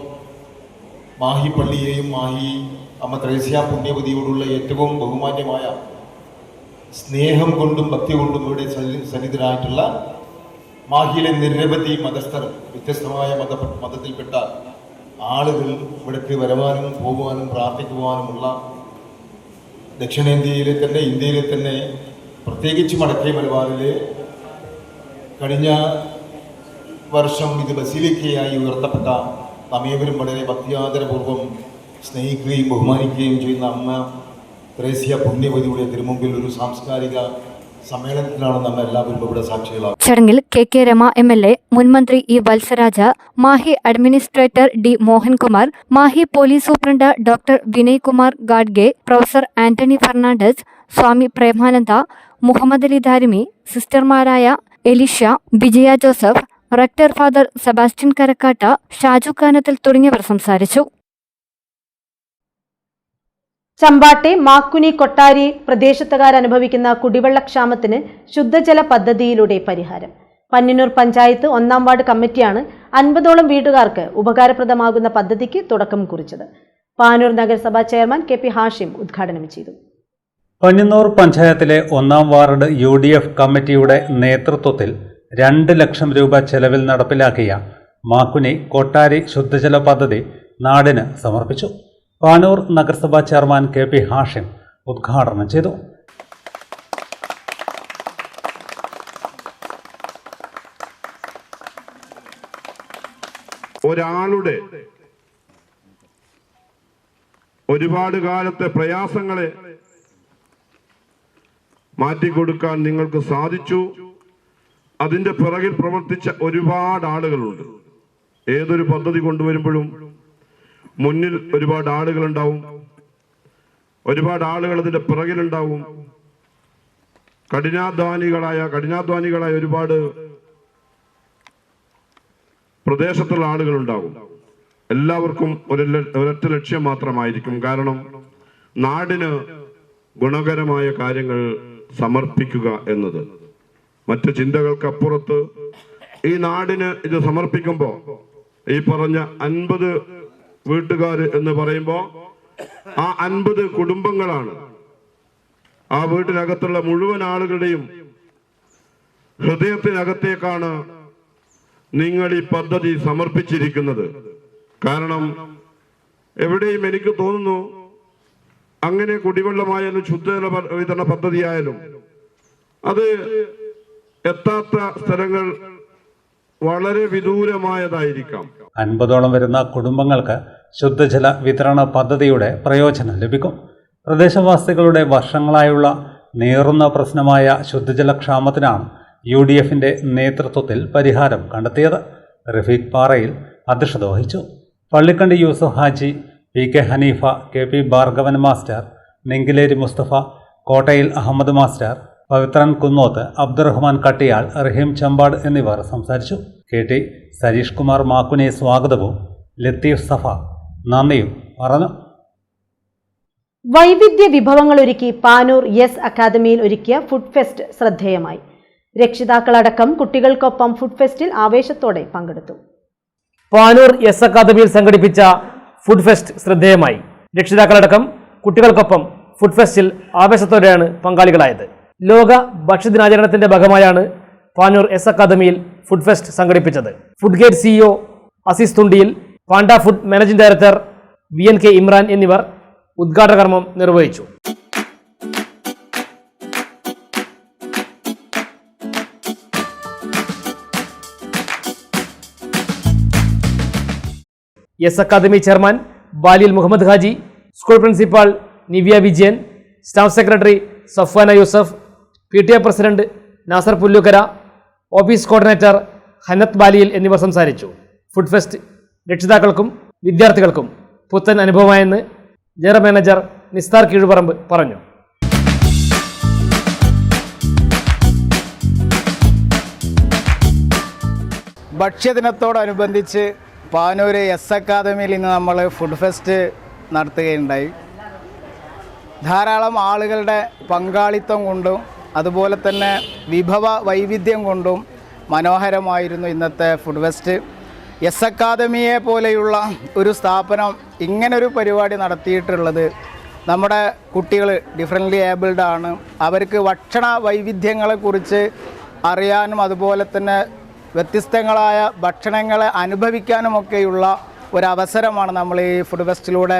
S10: മാഹി പള്ളിയെയും മാഹി അമ്മ ത്രേസ്യ പുണ്യവതിയോടുള്ള ഏറ്റവും ബഹുമാന്യമായ സ്നേഹം കൊണ്ടും ഭക്തി കൊണ്ടും ഇവിടെ സന്നിധരായിട്ടുള്ള മാഹിയിലെ നിരവധി മതസ്ഥർ, വ്യത്യസ്തമായ മതത്തിൽപ്പെട്ട ആളുകൾ ഇവിടേക്ക് വരുവാനും പോകുവാനും പ്രാർത്ഥിക്കുവാനുമുള്ള ദക്ഷിണേന്ത്യയിലെ തന്നെ ഇന്ത്യയിലെ തന്നെ പ്രത്യേകിച്ച് വടക്കേ മലബാറിലെ കഴിഞ്ഞ വർഷം ഇത് ബസിലിക്കയായി ഉയർത്തപ്പെട്ട നമ്മേവരും വളരെ ഭക്തിയാദരപൂർവ്വം സ്നേഹിക്കുകയും ബഹുമാനിക്കുകയും ചെയ്യുന്ന അമ്മ ത്രേസ്യ പുണ്യവതിയുടെ തിരുമുമ്പിൽ ഒരു സാംസ്കാരിക സമ്മേളനത്തിലാണ് നമ്മൾ എല്ലാവരും ഇവിടെ സാക്ഷികളാണ്.
S6: ചടങ്ങിൽ കെ രമ MLA, മുൻമന്ത്രി E Valsaraja, Mahe administrator D Mohankumar, Mahe police superintendent doctor Vinay Kumar Gadge, professor Antony Fernandes, Swami Premananda, Muhammad Ali Dharimi, സിസ്റ്റർമാരായ എലിഷ, ബിജയ ജോസഫ്, റക്ടർ ഫാദർ സെബാസ്റ്റ്യൻ കരക്കാട്ട, ഷാജു കാനത്തിൽ തുടങ്ങിയവർ സംസാരിച്ചു.
S1: ചമ്പാട്ടെ, മാക്കുനി, കൊട്ടാരി പ്രദേശത്തുകാരനുഭവിക്കുന്ന കുടിവെള്ളക്ഷാമത്തിന് ശുദ്ധജല പദ്ധതിയിലൂടെ പരിഹാരം. പന്ന്യന്നൂർ പഞ്ചായത്ത് 1-ാം വാർഡ് കമ്മിറ്റിയാണ് 50ഓളം വീട്ടുകാർക്ക് ഉപകാരപ്രദമാകുന്ന പദ്ധതിക്ക് തുടക്കം കുറിച്ചത്. പാനൂർ നഗരസഭാ ചെയർമാൻ KP ഹാഷിം ഉദ്ഘാടനം ചെയ്തു.
S5: പന്ന്യന്നൂർ പഞ്ചായത്തിലെ 1-ാം വാർഡ് UDF കമ്മിറ്റിയുടെ നേതൃത്വത്തിൽ 2 ലക്ഷം രൂപ ചെലവിൽ നടപ്പിലാക്കിയ മാക്കുനി കൊട്ടാരി ശുദ്ധജല പദ്ധതി നാടിന് സമർപ്പിച്ചു. പാനൂർ നഗരസഭാ ചെയർമാൻ KP ഹാഷിം ഉദ്ഘാടനം ചെയ്തു.
S11: ഒരാളുടെ ഒരുപാട് കാലത്തെ പ്രയാസങ്ങളെ മാറ്റിക്കൊടുക്കാൻ നിങ്ങൾക്ക് സാധിച്ചു. അതിന്റെ പിറകിൽ പ്രവർത്തിച്ച ഒരുപാട് ആളുകളുണ്ട്. ഏതൊരു പദ്ധതി കൊണ്ടുവരുമ്പോഴും മുന്നിൽ ഒരുപാട് ആളുകളുണ്ടാവും, ഒരുപാട് ആളുകൾ അതിന്റെ പിറകിലുണ്ടാവും. കഠിനാധ്വാനികളായ ഒരുപാട് പ്രദേശത്തുള്ള ആളുകളുണ്ടാവും. എല്ലാവർക്കും ഒരൊറ്റ ലക്ഷ്യം മാത്രമായിരിക്കും. കാരണം നാടിന് ഗുണകരമായ കാര്യങ്ങൾ സമർപ്പിക്കുക എന്നത്. മറ്റു ചിന്തകൾക്കപ്പുറത്ത് ഈ നാടിന് ഇത് സമർപ്പിക്കുമ്പോൾ ഈ പറഞ്ഞ 50 വീട്ടുകാർ എന്ന് പറയുമ്പോൾ ആ 50 കുടുംബങ്ങളാണ്. ആ വീട്ടിനകത്തുള്ള മുഴുവൻ ആളുകളുടെയും ഹൃദയത്തിനകത്തേക്കാണ് നിങ്ങൾ ഈ പദ്ധതി സമർപ്പിച്ചിരിക്കുന്നത്. കാരണം എവിടെയും എനിക്ക് തോന്നുന്നു അങ്ങനെ കുടിവെള്ളമായാലും ശുദ്ധജല വിതരണ പദ്ധതിയായാലും അത് എത്താത്ത സ്ഥലങ്ങൾ വളരെ വിദൂരമായതായിരിക്കാം.
S5: 50ഓളം വരുന്ന കുടുംബങ്ങൾക്ക് ശുദ്ധജല വിതരണ പദ്ധതിയുടെ പ്രയോജനം ലഭിക്കും. പ്രദേശവാസികളുടെ വർഷങ്ങളായുള്ള നീറുന്ന പ്രശ്നമായ ശുദ്ധജലക്ഷാമത്തിനാണ് UDFന്റെ നേതൃത്വത്തിൽ പരിഹാരം കണ്ടെത്തിയത്. റഫീഖ് പാറയിൽ അധ്യക്ഷത വഹിച്ചു. Pallikandi Yusuf Haji, PK Haneefa, KP Bhargavan master, Nenkileri Musthafa, Kottayil Ahammed master, Pavithran Kunnoth, Abdurahman Kattiyal, Raheem Chambad എന്നിവർ സംസാരിച്ചു. KT സരീഷ് കുമാർ മാക്കുനെ സ്വാഗതവും ലത്തീഫ് സഫ നന്ദിയും പറഞ്ഞു.
S1: വൈവിധ്യ വിഭവങ്ങൾ ഒരുക്കി പാനൂർ യെസ് അക്കാദമിയിൽ ഒരുക്കിയ ഫുഡ് ഫെസ്റ്റ് ശ്രദ്ധേയമായി. രക്ഷിതാക്കളടക്കം കുട്ടികൾക്കൊപ്പം ഫുഡ് ഫെസ്റ്റിൽ ആവേശത്തോടെ പങ്കെടുത്തു.
S12: പാനൂർ യെസ് അക്കാദമിയിൽ സംഘടിപ്പിച്ച ഫുഡ് ഫെസ്റ്റ് ശ്രദ്ധേയമായി. രക്ഷിതാക്കളടക്കം കുട്ടികൾക്കൊപ്പം ഫുഡ് ഫെസ്റ്റിൽ ആവേശത്തോടെയാണ് പങ്കാളികളായത്. ലോക ഭക്ഷ്യദിനാചരണത്തിന്റെ ഭാഗമായാണ് പാനൂർ യെസ് അക്കാദമിയിൽ ഫുഡ് ഫെസ്റ്റ് സംഘടിപ്പിച്ചത്. Food Gate CEO Azeez Thundiyil, Panda Food managing director VNK Imran എന്നിവർ ഉദ്ഘാടന കർമ്മം നിർവഹിച്ചു. Yes Academy chairman Balil Muhammad Haji, school principal Nivya Vijayan, staff secretary Safwana Yusuf, PTA president Nasar Pullookkara, office coordinator Hanath Baliyil എന്നിവർ സംസാരിച്ചു. ഫുഡ് ഫെസ്റ്റ് രക്ഷിതാക്കൾക്കും വിദ്യാർത്ഥികൾക്കും പുത്തൻ അനുഭവമായെന്ന് ജനറൽ മാനേജർ നിസ്താർ കീഴുപറമ്പ് പറഞ്ഞു.
S13: ഭക്ഷ്യദിനത്തോടനുബന്ധിച്ച് പാനൂർ എസ് അക്കാദമിയിൽ ഇന്ന് നമ്മൾ ഫുഡ് ഫെസ്റ്റ് നടത്തുകയുണ്ടായി. ധാരാളം ആളുകളുടെ പങ്കാളിത്തം കൊണ്ടും അതുപോലെ തന്നെ വിഭവ വൈവിധ്യം കൊണ്ടും മനോഹരമായിരുന്നു ഇന്നത്തെ ഫുഡ് ഫെസ്റ്റ്. എസ് അക്കാദമിയെ പോലെയുള്ള ഒരു സ്ഥാപനം ഇങ്ങനൊരു പരിപാടി നടത്തിയിട്ടുള്ളത് നമ്മുടെ കുട്ടികൾ ഡിഫറൻ്റ്ലി ഏബിൾഡ് ആണ്. അവർക്ക് ഭക്ഷണ വൈവിധ്യങ്ങളെക്കുറിച്ച് അറിയാനും അതുപോലെ തന്നെ വ്യത്യസ്തങ്ങളായ ഭക്ഷണങ്ങളെ അനുഭവിക്കാനുമൊക്കെയുള്ള ഒരവസരമാണ് നമ്മൾ ഈ ഫുഡ് ഫെസ്റ്റിലൂടെ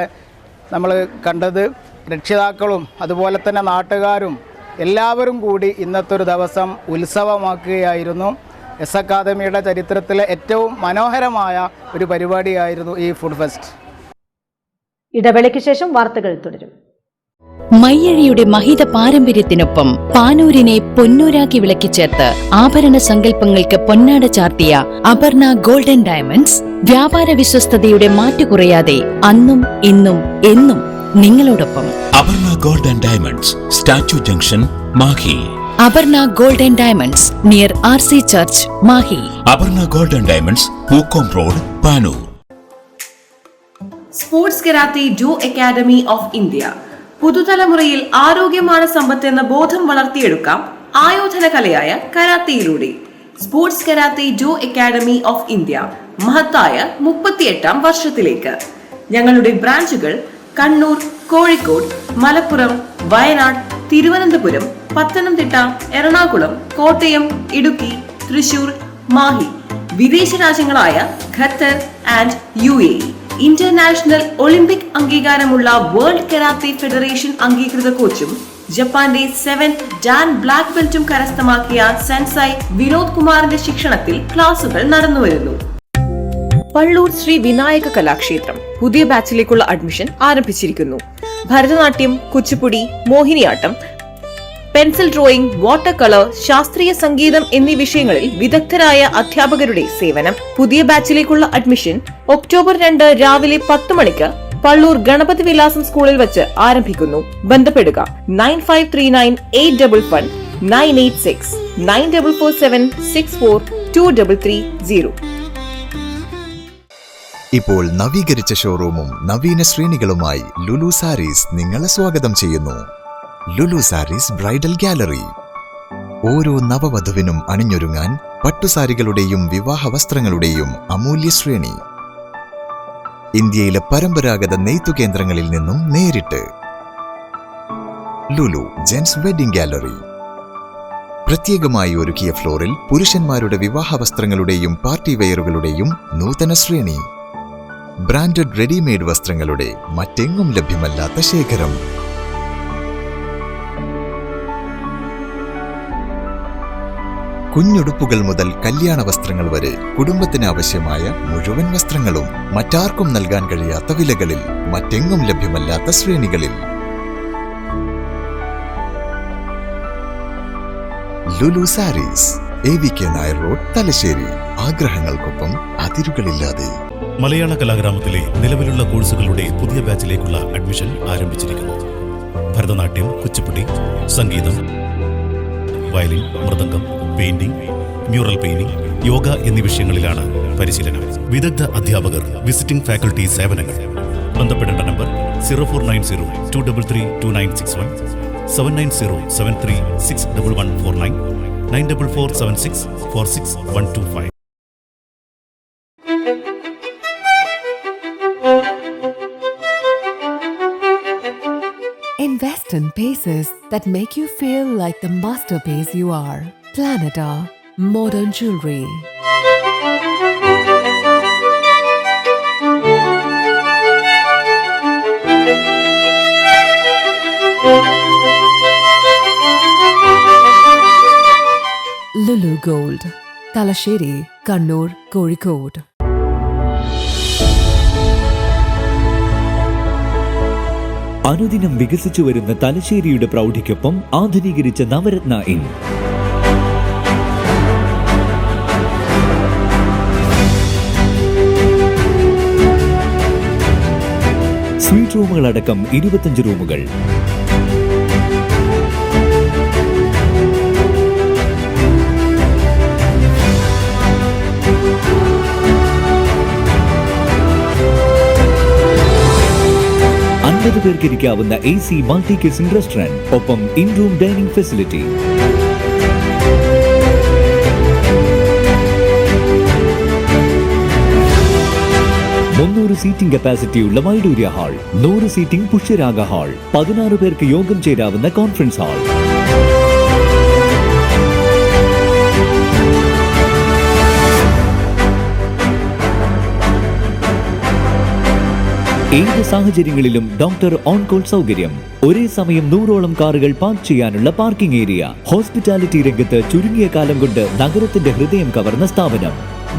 S13: നമ്മൾ കണ്ടത്. രക്ഷിതാക്കളും അതുപോലെ തന്നെ നാട്ടുകാരും എല്ലാവരും കൂടി ഇന്നത്തെ ഒരു ദിവസം ഉത്സവമാക്കുകയായിരുന്നു. എസ് അക്കാദമിയുടെ ചരിത്രത്തിലെ ഏറ്റവും മനോഹരമായ ഒരു പരിപാടിയായിരുന്നു ഈ ഫുഡ് ഫെസ്റ്റ്.
S1: ഇടവേളയ്ക്ക് ശേഷം വാർത്തകൾ തുടരും.
S14: മയ്യഴിയുടെ മഹിത പാരമ്പര്യത്തിനൊപ്പം പാനൂരിനെ പൊന്നൂരാക്കി വിളക്കിച്ചേർത്ത് ആഭരണ സങ്കല്പങ്ങൾക്ക് പൊന്നാട ചാർത്തിയ അപർണ ഗോൾഡൻ ഡയമണ്ട്സ് വ്യാപാര വിശ്വസ്തതയുടെ മാറ്റുകുറയാതെ അന്നും ഇന്നും എന്നും നിങ്ങളോടൊപ്പം.
S15: Aparna golden diamonds, statue junction, Mahe.
S14: Aparna golden diamonds near RC church, Mahe.
S15: Aparna golden diamonds, Pookkom road, Panoor.
S16: Sports karate jo academy of India. പുതുതലമുറയിൽ ആരോഗ്യമാണ് സമ്പത്ത് എന്ന ബോധം വളർത്തിയെടുക്കാം ആയോധന കലയായ കരാത്തയിലൂടെ. Sports karate jo academy of India മഹത്തായ 38ാം വർഷത്തിലേക്ക്. ഞങ്ങളുടെ ബ്രാഞ്ചുകൾ കണ്ണൂർ, കോഴിക്കോട്, മലപ്പുറം, വയനാട്, തിരുവനന്തപുരം, പത്തനംതിട്ട, എറണാകുളം, കോട്ടയം, ഇടുക്കി, തൃശൂർ, മാഹി. വിദേശ രാജ്യങ്ങളായ Qatar and UAE. International olympic അംഗീകാരമുള്ള വേൾഡ് കരാത്തെ ഫെഡറേഷൻ അംഗീകൃത കോച്ചും ജപ്പാന്റെ 7th ഡാൻ ബ്ലാക്ക് ബെൽറ്റും കരസ്ഥമാക്കിയ സെൻസായി വിനോദ് കുമാറിന്റെ ശിക്ഷണത്തിൽ ക്ലാസുകൾ നടന്നുവരുന്നു. പള്ളൂർ ശ്രീ വിനായക കലാക്ഷേത്രം പുതിയ ബാച്ചിലേക്കുള്ള അഡ്മിഷൻ ആരംഭിച്ചിരിക്കുന്നു. Bharatanatyam, Kuchipudi, Mohiniyattam, pencil drawing, water colour, ശാസ്ത്രീയ സംഗീതം എന്നീ വിഷയങ്ങളിൽ വിദഗ്ധരായ അധ്യാപകരുടെ സേവനം. പുതിയ ബാച്ചിലേക്കുള്ള അഡ്മിഷൻ ഒക്ടോബർ 2 രാവിലെ 10 മണിക്ക് പള്ളൂർ ഗണപതി വിലാസം സ്കൂളിൽ വെച്ച് ആരംഭിക്കുന്നു. ബന്ധപ്പെടുക 953981 986 9447 642330.
S17: ഇപ്പോൾ നവീകരിച്ച ഷോറൂമും നവീന ശ്രേണികളുമായി ലുലു സാരീസ് നിങ്ങളെ സ്വാഗതം ചെയ്യുന്നു. Lulu Sarees bridal gallery. ഓരോ നവവധുവിനും അണിഞ്ഞൊരുങ്ങാൻ പട്ടുസാരികളുടെയും വിവാഹ വസ്ത്രങ്ങളുടെയും അമൂല്യ ശ്രേണി. ഇന്ത്യയിലെ പരമ്പരാഗത നെയ്ത്തു കേന്ദ്രങ്ങളിൽ നിന്നും നേരിട്ട്. Lulu gents wedding gallery. പ്രത്യേകമായി ഒരുക്കിയ ഫ്ലോറിൽ പുരുഷന്മാരുടെ വിവാഹ വസ്ത്രങ്ങളുടെയും പാർട്ടി വെയറുകളുടെയും നൂതന ശ്രേണി. ബ്രാൻഡഡ് റെഡിമെയ്ഡ് വസ്ത്രങ്ങളുടെ മറ്റെങ്ങും ലഭ്യമല്ലാത്ത ശേഖരം. കുഞ്ഞുടുപ്പുകൾ മുതൽ കല്യാണ വസ്ത്രങ്ങൾ വരെ കുടുംബത്തിന് ആവശ്യമായ മുഴുവൻ വസ്ത്രങ്ങളും മറ്റാർക്കും നൽകാൻ കഴിയാത്ത വിലകളിൽ, മറ്റെങ്ങും ലഭ്യമല്ലാത്ത ശ്രേണികളിൽ. Lulu sarees, AVK Nair road, Thalassery. ആഗ്രഹങ്ങൾക്കൊപ്പം അതിരുകളില്ലാതെ.
S18: മലയാള കലാഗ്രാമത്തിലെ നിലവിലുള്ള കോഴ്സുകളുടെ പുതിയ ബാച്ചിലേക്കുള്ള അഡ്മിഷൻ ആരംഭിച്ചിരിക്കുന്നു. ഭരതനാട്യം, കുച്ചിപ്പുടി, സംഗീതം, violin, mridangam, painting, mural painting, yoga എന്നീ വിഷയങ്ങളിലാണ് പരിശീലനം. വിദഗ്ധ അധ്യാപകർ, വിസിറ്റിംഗ് ഫാക്കൽറ്റി സേവനങ്ങൾ. ബന്ധപ്പെടേണ്ട number 049023329161, 7907361149, 9447646125.
S19: Invest in pieces that make you feel like the masterpiece you are. Planeta Modern Jewelry. Lulu Gold, Talasheri, Kannur, Kozhikode.
S20: അനുദിനം വികസിച്ചു വരുന്ന തലശ്ശേരിയുടെ പ്രൗഢിക്കൊപ്പം ആധുനീകരിച്ച നവരത്ന ഇൻ. സ്വീറ്റ് റൂമുകളടക്കം 25 റൂമുകൾ. 50 പേർക്ക് ഇരിക്കാവുന്ന AC മൾട്ടി കിച്ചൺ റെസ്റ്റോറന്റ്, ഒപ്പം in room dining facility. Seating കപ്പാസിറ്റിയുള്ള Vaidurya hall, 100 seating Pushyaraga hall, 16 പേർക്ക് യോഗം ചേരാവുന്ന കോൺഫറൻസ് ഹാൾ. ഏത് സാഹചര്യങ്ങളിലും ഡോക്ടർ ഓൺ കോൾ സൗകര്യം, ഒരേ സമയം 100ഓളം കാറുകൾ പാർക്ക് ചെയ്യാനുള്ള പാർക്കിംഗ് ഏരിയ. ഹോസ്പിറ്റാലിറ്റി രംഗത്ത് ചുരുങ്ങിയ കാലം കൊണ്ട് നഗരത്തിന്റെ ഹൃദയം കവർന്ന സ്ഥാപനം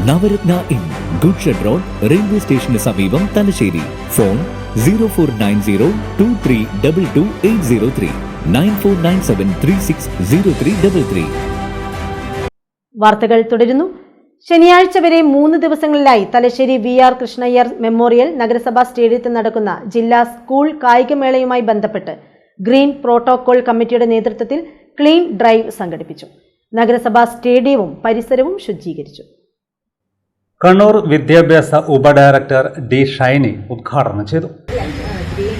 S20: Navaratna inn, goods shed road, railway സ്റ്റേഷന് സമീപം, തലശ്ശേരി. ഫോൺ 0490222803 9497360333.
S1: വാർത്തകൾ തുടരുന്നു. ശനിയാഴ്ച വരെ 3 ദിവസങ്ങളിലായി തലശ്ശേരി VR കൃഷ്ണയ്യർ മെമ്മോറിയൽ നഗരസഭാ സ്റ്റേഡിയത്തിൽ നടക്കുന്ന ജില്ലാ സ്കൂൾ കായികമേളയുമായി ബന്ധപ്പെട്ട് ഗ്രീൻ പ്രോട്ടോകോൾ കമ്മിറ്റിയുടെ നേതൃത്വത്തിൽ ക്ലീൻ ഡ്രൈവ് സംഘടിപ്പിച്ചു. നഗരസഭാ സ്റ്റേഡിയവും പരിസരവും ശുചീകരിച്ചു.
S5: കണ്ണൂർ വിദ്യാഭ്യാസ ഉപഡയറക്ടർ ഡി ഷൈനി ഉദ്ഘാടനം ചെയ്തു.
S21: ക്ലീൻ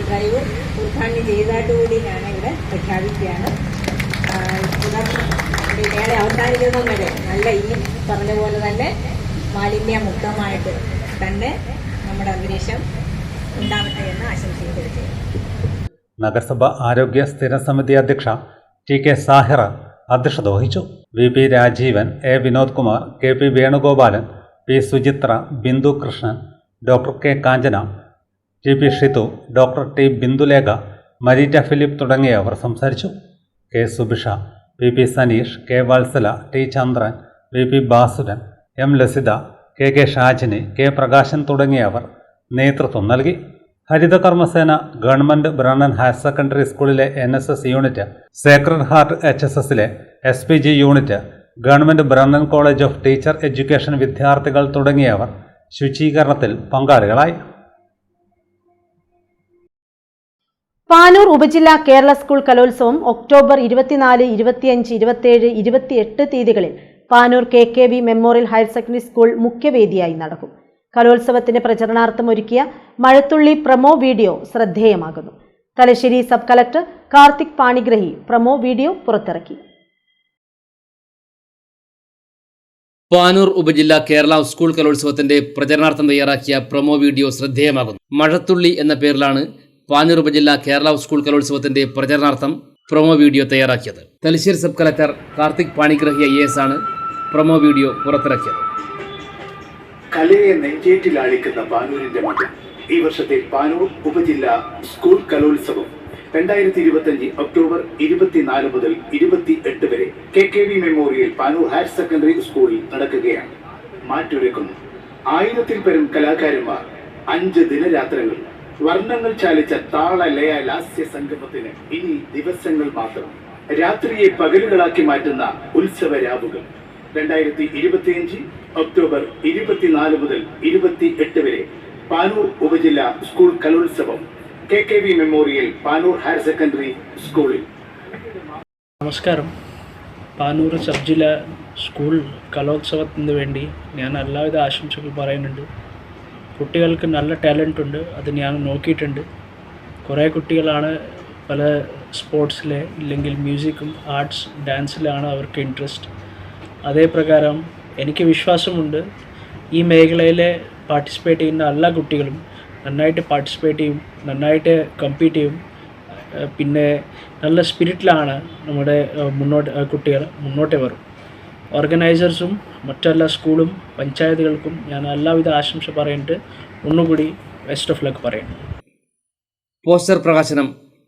S21: ഡ്രൈവ് ഉദ്ഘാടനം ചെയ്തതായിട്ടുകൂടി ഞാനിവിടെ പ്രഖ്യാപിക്കുകയാണ്. മേള അവസാനിക്കുന്നത് വരെ നല്ല ഇനിയും പറഞ്ഞ പോലെ തന്നെ മാലിന്യമുക്തമായിട്ട് തന്നെ നമ്മുടെ അന്തരീക്ഷം ഉണ്ടാവട്ടെ എന്ന് ആശംസിക്കുകയാണ്.
S5: നഗരസഭ ആരോഗ്യ സ്ഥിരം സമിതി അധ്യക്ഷ TK സാഹിറ അധ്യക്ഷത വഹിച്ചു. VP Rajeevan, A Vinod Kumar, KP Venugopalan, P Suchithra, Bindu Krishnan, doctor K Kanchana, TP Shithu, doctor T Bindulekha, Mareetta Philip തുടങ്ങിയവർ സംസാരിച്ചു. K Subisha, PP Saneesh, K Vatsala, T ചന്ദ്രൻ, VP Basuran, M Lasitha, KK Shajini, K Prakashan തുടങ്ങിയവർ നേതൃത്വം നൽകി. Harithakarmasena government Brennen higher secondary സ്കൂളിലെ NSS യൂണിറ്റ്, സേക്രഡ് ഹാർട്ട് HSSലെ SPG unit, government Brennen college of teacher education വിദ്യാർത്ഥികൾ തുടങ്ങിയവർ ശുചീകരണത്തിൽ പങ്കാളികളായി.
S1: പാനൂർ ഉപജില്ലാ കേരള സ്കൂൾ കലോത്സവം ഒക്ടോബർ 24, 25, 27, 28 തീയതികളിൽ Panoor KKV memorial higher secondary school മുഖ്യവേദിയായി നടക്കും. കലോത്സവത്തിന്റെ പ്രചരണാർത്ഥം ഒരുക്കിയ മഴത്തുള്ളി പ്രമോ വീഡിയോ ശ്രദ്ധേയമാകുന്നു. Thalassery sub collector Karthik Panigrahi promo video പുറത്തിറക്കി.
S22: പാനൂർ ഉപജില്ലാ കേരള സ്കൂൾ കലോത്സവത്തിന്റെ പ്രചരണാർത്ഥം തയ്യാറാക്കിയ പ്രമോ വീഡിയോ ശ്രദ്ധേയമാകുന്നു. മഴത്തുള്ളി എന്ന പേരിലാണ് പാനൂർ ഉപജില്ലാ കേരള സ്കൂൾ കലോത്സവത്തിന്റെ പ്രചരണാർത്ഥം പ്രൊമോ വീഡിയോ തയ്യാറാക്കിയത്. Thalassery sub collector Karthik Panigrahi IAS ആണ് പ്രൊമോ വീഡിയോ പുറത്തിറക്കിയത്.
S23: കലയെ നെഞ്ചേറ്റിലാളിക്കുന്ന പാനൂരിന്റെ മണ്ണ്. ഈ വർഷത്തെ പാനൂർ ഉപജില്ലാ സ്കൂൾ കലോത്സവം 2025 ഒക്ടോബർ 24 മുതൽ 28 വരെ KKV memorial Panoor higher secondary സ്കൂളിൽ നടക്കുകയാണ്. മാറ്റുരക്കുന്നു 1000-ൽ പരം കലാകാരന്മാർ, 5 ദിനരാത്രങ്ങൾ, വർണ്ണങ്ങൾ ചാലിച്ച താളലയ ലാസ്യ സംഗമത്തിന് ഇനി ദിവസങ്ങൾ മാത്രം. രാത്രിയെ പകലുകളാക്കി മാറ്റുന്ന ഉത്സവ രാവുകൾ. 2025 ഒക്ടോബർ 24 മുതൽ 28 വരെ പാനൂർ ഉപജില്ലാ സ്കൂൾ കലോത്സവം KKV memorial Panoor higher secondary സ്കൂളിൽ.
S24: നമസ്കാരം. പാനൂർ സബ് ജില്ലാ സ്കൂൾ കലോത്സവത്തിന് വേണ്ടി ഞാൻ എല്ലാവിധ ആശംസകൾ പറയുന്നുണ്ട്. കുട്ടികൾക്ക് നല്ല ടാലൻ്റ് ഉണ്ട്, അത് ഞാൻ നോക്കിയിട്ടുണ്ട്. കുറേ കുട്ടികളാണ് പല സ്പോർട്സിലെ ഇല്ലെങ്കിൽ മ്യൂസിക്കും ആർട്സ് ഡാൻസിലാണ് അവർക്ക് ഇൻട്രസ്റ്റ്. അതേ പ്രകാരം എനിക്ക് വിശ്വാസമുണ്ട് ഈ മേഖലയിലെ പാർട്ടിസിപ്പേറ്റ് ചെയ്യുന്ന എല്ലാ കുട്ടികളും നന്നായിട്ട് പാർട്ടിസിപ്പേറ്റ് ചെയ്യും, നന്നായിട്ട് കമ്പീറ്റ് ചെയ്യും. പിന്നെ നല്ല സ്പിരിറ്റിലാണ് നമ്മുടെ കുട്ടികൾ മുന്നോട്ട് വരും. ഓർഗനൈസേഴ്സും മറ്റെല്ലാ സ്കൂളും പഞ്ചായത്തുകൾക്കും ഞാൻ എല്ലാവിധ ആശംസ പറയുന്നുണ്ട്. ഒന്നുകൂടി ബെസ്റ്റ് ഓഫ് ലക്ക് പറയുന്നു.
S22: പോസ്റ്റർ പ്രകാശനം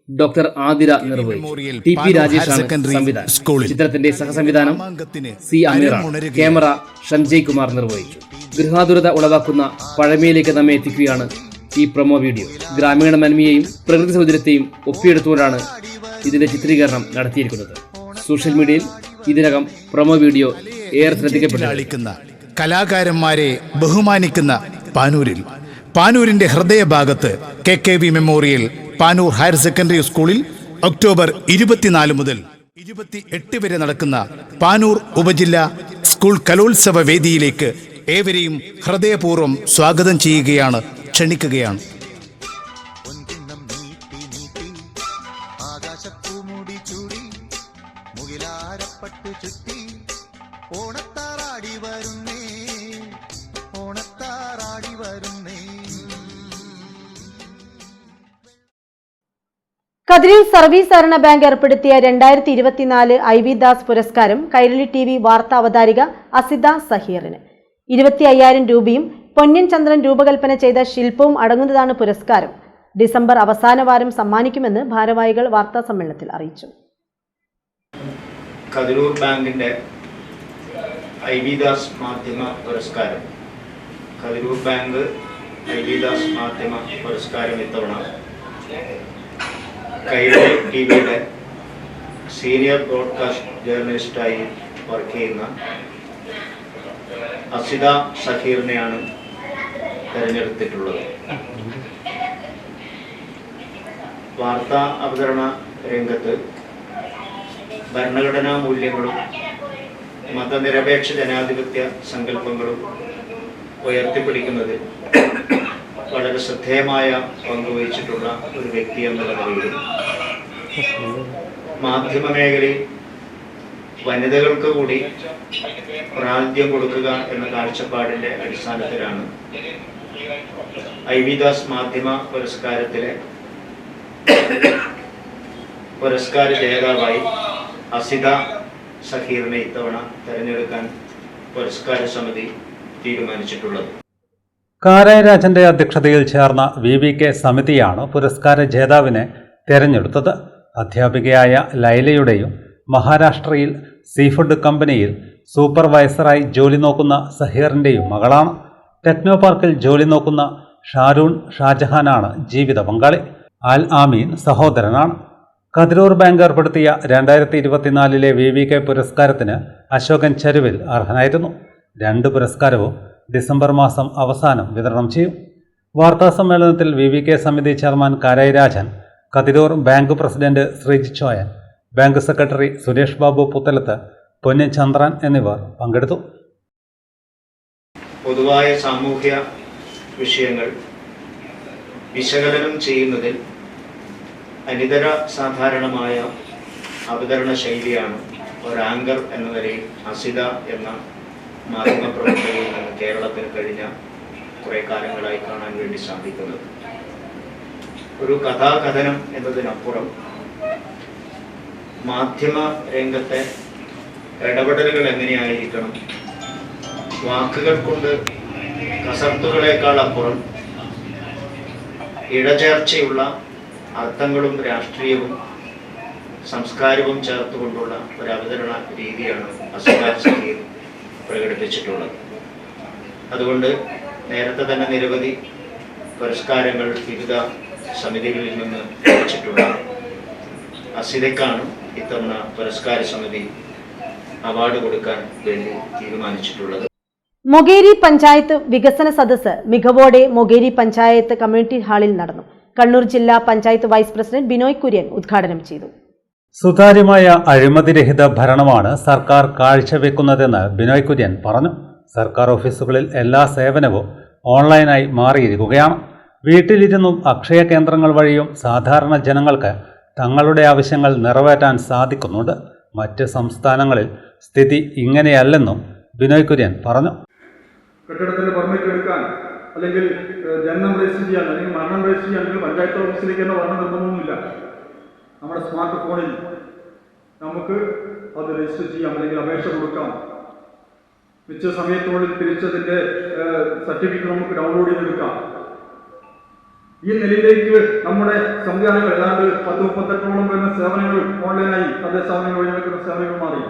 S22: ഡോക്ടർ ആതിര നിർവഹിച്ചു. TP രാജേഷാണ് സംവിധാനം. ചിത്രത്തിന്റെ സഹസംവിധാനം C അമീറാണ്. ക്യാമറ ഷംജയ് കുമാർ നിർവഹിച്ചു. ഗൃഹാതുരത ഉളവാക്കുന്ന പഴമയിലേക്ക് നമ്മെ എത്തിക്കുകയാണ് ഈ പ്രൊമോ വീഡിയോ. ഗ്രാമീണ നന്മയെയും പ്രകൃതി സൗന്ദര്യത്തെയും ഒപ്പിയെടുത്തുകൊണ്ടാണ് ഇതിന്റെ ചിത്രീകരണം നടത്തിയിരിക്കുന്നത്. സോഷ്യൽ മീഡിയയിൽ ഇതിനകം പ്രൊമോ വീഡിയോ ഏറെ ശ്രദ്ധിക്കപ്പെട്ടു.
S23: കലാകാരന്മാരെ ബഹുമാനിക്കുന്ന പാനൂരിന്റെ ഹൃദയഭാഗത്ത് KKV memorial Panoor higher secondary സ്കൂളിൽ ഒക്ടോബർ 24 മുതൽ 28 വരെ നടക്കുന്ന പാനൂർ ഉപജില്ലാ സ്കൂൾ കലോത്സവ വേദിയിലേക്ക് ഏവരെയും ഹൃദയപൂർവ്വം സ്വാഗതം ചെയ്യുകയാണ്, ക്ഷണിക്കുകയാണ്.
S3: പാശപ്പൂമുടി ചൂടി മുകിലാരപ്പട്ടു ചുറ്റി ഓണത്താറാടി വരുന്നേ, ഓണത്താറാടി വരുന്നേ.
S1: കതിരൂർ സർവീസ് സഹകരണ ബാങ്ക് ഏർപ്പെടുത്തിയ 2024 ഐ വി ദാസ് പുരസ്കാരം കൈരളി TV വാർത്താ അവതാരിക അസിത സഹീറിന് 25,000 രൂപയും പൊന്നിൻ ചന്ദ്രൻ രൂപകൽപ്പന ചെയ്ത ശില്പവും അടങ്ങുന്നതാണ് പുരസ്കാരം. ഡിസംബർ അവസാന വാരം സമ്മാനിക്കുമെന്ന് ഭാരവാഹികൾ വാർത്താ സമ്മേളനത്തിൽ അറിയിച്ചു.
S4: കതിരൂർ ബാങ്കിന്റെ ഐ വി ദാസ് മാധ്യമ പുരസ്കാരം, Kathiroor bank I V Das മാധ്യമ പുരസ്കാരം ഇത്തവണ കൈരളി ടിവിയുടെ സീനിയർ ബ്രോഡ്കാസ്റ്റ് ജേർണലിസ്റ്റായി വർക്ക് ചെയ്യുന്ന അസിത സഹീറിനെയാണ് തിരഞ്ഞെടുത്തിട്ടുള്ളത്. വാർത്താ അവതരണ രംഗത്ത് ഭരണഘടനാ മൂല്യങ്ങളും മതനിരപേക്ഷ ജനാധിപത്യ സങ്കല്പങ്ങളും ഉയർത്തിപ്പിടിക്കുന്നതിൽ വളരെ ശ്രദ്ധേയമായ പങ്കുവഹിച്ചിട്ടുള്ള ഒരു വ്യക്തി എന്നുള്ള നിലയിൽ മാധ്യമ മേഖലയിൽ വനിതകൾക്ക് കൂടി പ്രാതിനിധ്യം കൊടുക്കുക എന്ന കാഴ്ചപ്പാടിന്റെ അടിസ്ഥാനത്തിലാണ് ഐ വി ദാസ് മാധ്യമ പുരസ്കാരത്തിലെ പുരസ്കാര ജേതാവായി അസിത സഹീറിനെ ഇത്തവണ തെരഞ്ഞെടുക്കാൻ പുരസ്കാര സമിതി തീരുമാനിച്ചിട്ടുള്ളത്.
S5: കാരായി രാജന്റെ അധ്യക്ഷതയിൽ ചേർന്ന VVK സമിതിയാണ് പുരസ്കാര ജേതാവിനെ തെരഞ്ഞെടുത്തത്. അധ്യാപികയായ ലൈലയുടെയും മഹാരാഷ്ട്രയിൽ സീഫുഡ് കമ്പനിയിൽ സൂപ്പർവൈസറായി ജോലി നോക്കുന്ന സഹീറിൻ്റെയും മകളാണ്. ടെക്നോ പാർക്കിൽ ജോലി നോക്കുന്ന ഷാരൂൺ ഷാജഹാനാണ് ജീവിത പങ്കാളി. അൽ ആമീൻ സഹോദരനാണ്. കതിരൂർ ബാങ്ക് ഏർപ്പെടുത്തിയ 2024 VVK പുരസ്കാരത്തിന് അശോകൻ ചരുവിൽ അർഹനായിരുന്നു. 2 പുരസ്കാരവും ഡിസംബർ മാസം അവസാനം വിതരണം ചെയ്യും. വാർത്താ സമ്മേളനത്തിൽ VVK സമിതി chairman Karayi Rajan, Kathiroor bank president Sreejith Choyan, bank secretary Suresh Babu Puthalath, Ponnin Chandran എന്നിവർ പങ്കെടുത്തു.
S4: പൊതുവായ സാമൂഹ്യ വിഷയങ്ങൾ വിശകലനം ചെയ്യുന്നതിൽ അനിതര സാധാരണമായ അവതരണ ശൈലിയാണ് ഒരു ആങ്കർ എന്ന നിലയിൽ അസിത എന്ന മാധ്യമപ്രവർത്തകയിൽ നിന്ന് കേരളത്തിന് കഴിഞ്ഞ കുറേ കാലങ്ങളായി കാണാൻ വേണ്ടി സാധിക്കുന്നത്. ഒരു കഥാകഥനം എന്നതിനപ്പുറം മാധ്യമ രംഗത്തെ ഇടപെടലുകൾ എങ്ങനെയായിരിക്കണം, വാക്കുകൾ കൊണ്ട് കസർത്തുകളേക്കാൾ അപ്പുറം ഇഴചേർച്ചയുള്ള അർത്ഥങ്ങളും രാഷ്ട്രീയവും സംസ്കാരവും ചേർത്തുകൊണ്ടുള്ള ഒരു അവതരണ രീതിയാണ് അസിത സഹീർ പ്രകടിപ്പിച്ചിട്ടുള്ളത്. അതുകൊണ്ട് നേരത്തെ തന്നെ നിരവധി പുരസ്കാരങ്ങൾ വിവിധ സമിതികളിൽ നിന്ന് ലഭിച്ചിട്ടുള്ള അസിതയ്ക്കാണ് ഇത്തവണ പുരസ്കാര സമിതി അവാർഡ് കൊടുക്കാൻ വേണ്ടി തീരുമാനിച്ചിട്ടുള്ളത്.
S1: മൊകേരി പഞ്ചായത്ത് വികസന സദസ്സ് മികവോടെ മൊകേരി പഞ്ചായത്ത് കമ്മ്യൂണിറ്റി ഹാളിൽ നടന്നു. കണ്ണൂർ ജില്ലാ പഞ്ചായത്ത് വൈസ് പ്രസിഡന്റ് ബിനോയ് കുര്യൻ ഉദ്ഘാടനം ചെയ്തു.
S5: സുതാര്യമായ അഴിമതിരഹിത ഭരണമാണ് സർക്കാർ കാഴ്ചവെക്കുന്നതെന്ന് ബിനോയ് കുര്യൻ പറഞ്ഞു. സർക്കാർ ഓഫീസുകളിൽ എല്ലാ സേവനവും ഓൺലൈനായി മാറിയിരിക്കുകയാണ്. വീട്ടിലിരുന്നും അക്ഷയ കേന്ദ്രങ്ങൾ വഴിയും സാധാരണ ജനങ്ങൾക്ക് തങ്ങളുടെ ആവശ്യങ്ങൾ നിറവേറ്റാൻ സാധിക്കുന്നുണ്ട്. മറ്റ് സംസ്ഥാനങ്ങളിൽ സ്ഥിതി ഇങ്ങനെയല്ലെന്നും ബിനോയ് കുര്യൻ പറഞ്ഞു.
S7: കെട്ടിടത്തിന്റെ പെർമിറ്റ് എടുക്കാൻ അല്ലെങ്കിൽ ജനനം രജിസ്റ്റർ ചെയ്യാൻ അല്ലെങ്കിൽ മരണം രജിസ്റ്റർ ചെയ്യാൻ പഞ്ചായത്ത് ഓഫീസിലേക്ക് തന്നെ വരണം നിർബന്ധമൊന്നുമില്ല. നമ്മുടെ സ്മാർട്ട് ഫോണിൽ നമുക്ക് അത് രജിസ്റ്റർ ചെയ്യാം അല്ലെങ്കിൽ അപേക്ഷ കൊടുക്കാം. നിശ്ചിത സമയത്തിനുള്ളിൽ തിരിച്ചതിൻ്റെ സർട്ടിഫിക്കറ്റ് നമുക്ക് ഡൗൺലോഡ് ചെയ്തെടുക്കാം. ഈ നിലയിലേക്ക് നമ്മുടെ സംവിധാനങ്ങൾ ഏതാണ്ട് 10-38ഓളം വരുന്ന സേവനങ്ങൾ ഓൺലൈനായി തദ്ദേശ സ്ഥാപനങ്ങൾ വഴി നടക്കുന്ന സേവനങ്ങൾ മാറി.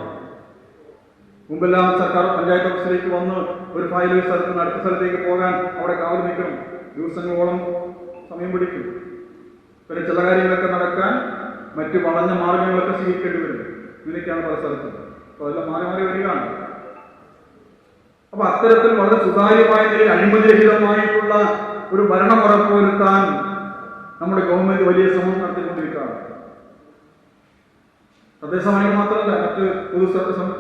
S7: മുമ്പെല്ലാം സർക്കാർ പഞ്ചായത്ത് ഓഫീസിലേക്ക് വന്ന് ഒരു ഫയൽ സ്ഥലത്ത് നിന്ന് അടുത്ത സ്ഥലത്തേക്ക് പോകാൻ അവിടെ കാവൽ നിൽക്കണം, ദിവസങ്ങളോളം സമയം പിടിക്കും. പിന്നെ ചില കാര്യങ്ങളൊക്കെ നടക്കാൻ മറ്റ് വളഞ്ഞ മാർഗങ്ങളൊക്കെ സ്വീകരിക്കേണ്ടി വരും. ഇങ്ങനെയൊക്കെയാണ് പല സ്ഥലത്തും. അപ്പോൾ അതെല്ലാം മാറി മാറി വരികയാണ്. അപ്പൊ അത്തരത്തിൽ വളരെ സുതാര്യമായ നിലയിൽ അഴിമതിരഹിതമായിട്ടുള്ള ഒരു ഭരണം ഉറപ്പുവരുത്താൻ നമ്മുടെ ഗവൺമെന്റ് വലിയ ശ്രമം നടത്തിക്കൊണ്ടിരിക്കുകയാണ്. തദ്ദേശ സ്ഥാപനങ്ങൾ മാത്രമല്ല, മറ്റ് പൊതു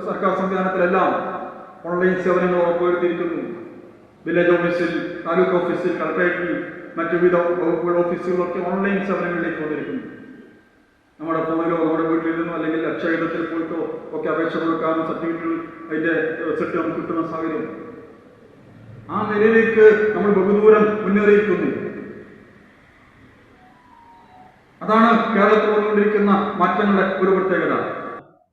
S7: സർക്കാർ സംവിധാനത്തിലെല്ലാം ഓൺലൈൻ സേവനങ്ങൾ ഉറപ്പുവരുത്തിയിരിക്കുന്നു. വില്ലേജ് ഓഫീസിൽ, താലൂക്ക് ഓഫീസിൽ, കളക്ടറേറ്റിൽ, മറ്റു വിവിധ വകുപ്പുകൾ ഓഫീസുകളൊക്കെ ഓൺലൈൻ സേവനങ്ങളിലേക്ക് വന്നിരിക്കുന്നു. നമ്മുടെ ഫോണിലോ നമ്മുടെ വീട്ടിലിരുന്നോ അല്ലെങ്കിൽ അക്ഷയത്തിൽ പോയിട്ടോ ഒക്കെ അപേക്ഷ കൊടുക്കാനും സർട്ടിഫിക്കറ്റുകൾ അതിൻ്റെ റിസൾട്ട് നമുക്ക് കിട്ടുന്ന സാഹചര്യം. ആ നിലയിലേക്ക് നമ്മൾ ബഹുദൂരം മുന്നേറിയിരിക്കുന്നു. അതാണ് കേരളത്തിൽ വന്നുകൊണ്ടിരിക്കുന്ന മാറ്റങ്ങളുടെ ഒരു പ്രത്യേകത.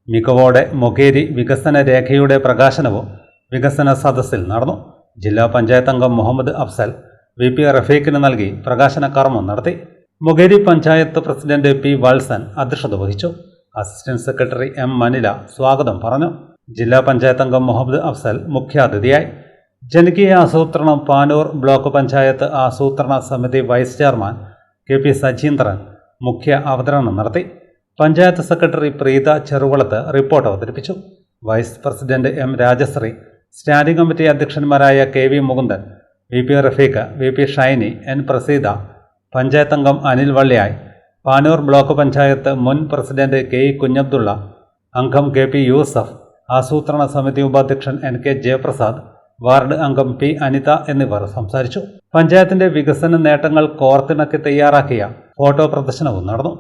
S5: മികവോടെ മൊകേരി വികസന രേഖയുടെ പ്രകാശനവും വികസന സദസ്സിൽ നടന്നു. ജില്ലാ പഞ്ചായത്ത് അംഗം മുഹമ്മദ് അഫ്സൽ VP റഫീഖിന് നൽകി പ്രകാശന കർമ്മം നടത്തി. മൊകേരി പഞ്ചായത്ത് പ്രസിഡന്റ് P വത്സൻ അധ്യക്ഷത വഹിച്ചു. അസിസ്റ്റന്റ് സെക്രട്ടറി M മനില സ്വാഗതം പറഞ്ഞു. ജില്ലാ പഞ്ചായത്ത് അംഗം മുഹമ്മദ് അഫ്സൽ മുഖ്യാതിഥിയായി. ജനകീയ ആസൂത്രണം പാനൂർ ബ്ലോക്ക് പഞ്ചായത്ത് ആസൂത്രണ സമിതി വൈസ് ചെയർമാൻ KP സജീന്ദ്രൻ മുഖ്യ അവതരണം നടത്തി. പഞ്ചായത്ത് സെക്രട്ടറി പ്രീത ചെറുവളത്ത് റിപ്പോർട്ട് അവതരിപ്പിച്ചു. Vice president M Rajasree, standing committee അധ്യക്ഷന്മാരായ KV Mukundan, VP Rafeeq, VP Shiny, N Praseetha, panchayat അംഗം അനിൽ വള്ളിയായി, പാനൂർ ബ്ലോക്ക് പഞ്ചായത്ത് മുൻ പ്രസിഡന്റ് KE കുഞ്ഞബ്ദുള്ള, അംഗം KP യൂസഫ്, ആസൂത്രണ സമിതി ഉപാധ്യക്ഷൻ NK ജയപ്രസാദ്, വാർഡ് അംഗം P അനിത എന്നിവർ സംസാരിച്ചു. പഞ്ചായത്തിന്റെ വികസന നേട്ടങ്ങൾ കോർത്തിണക്കി തയ്യാറാക്കിയ ഫോട്ടോ പ്രദർശനവും നടന്നു.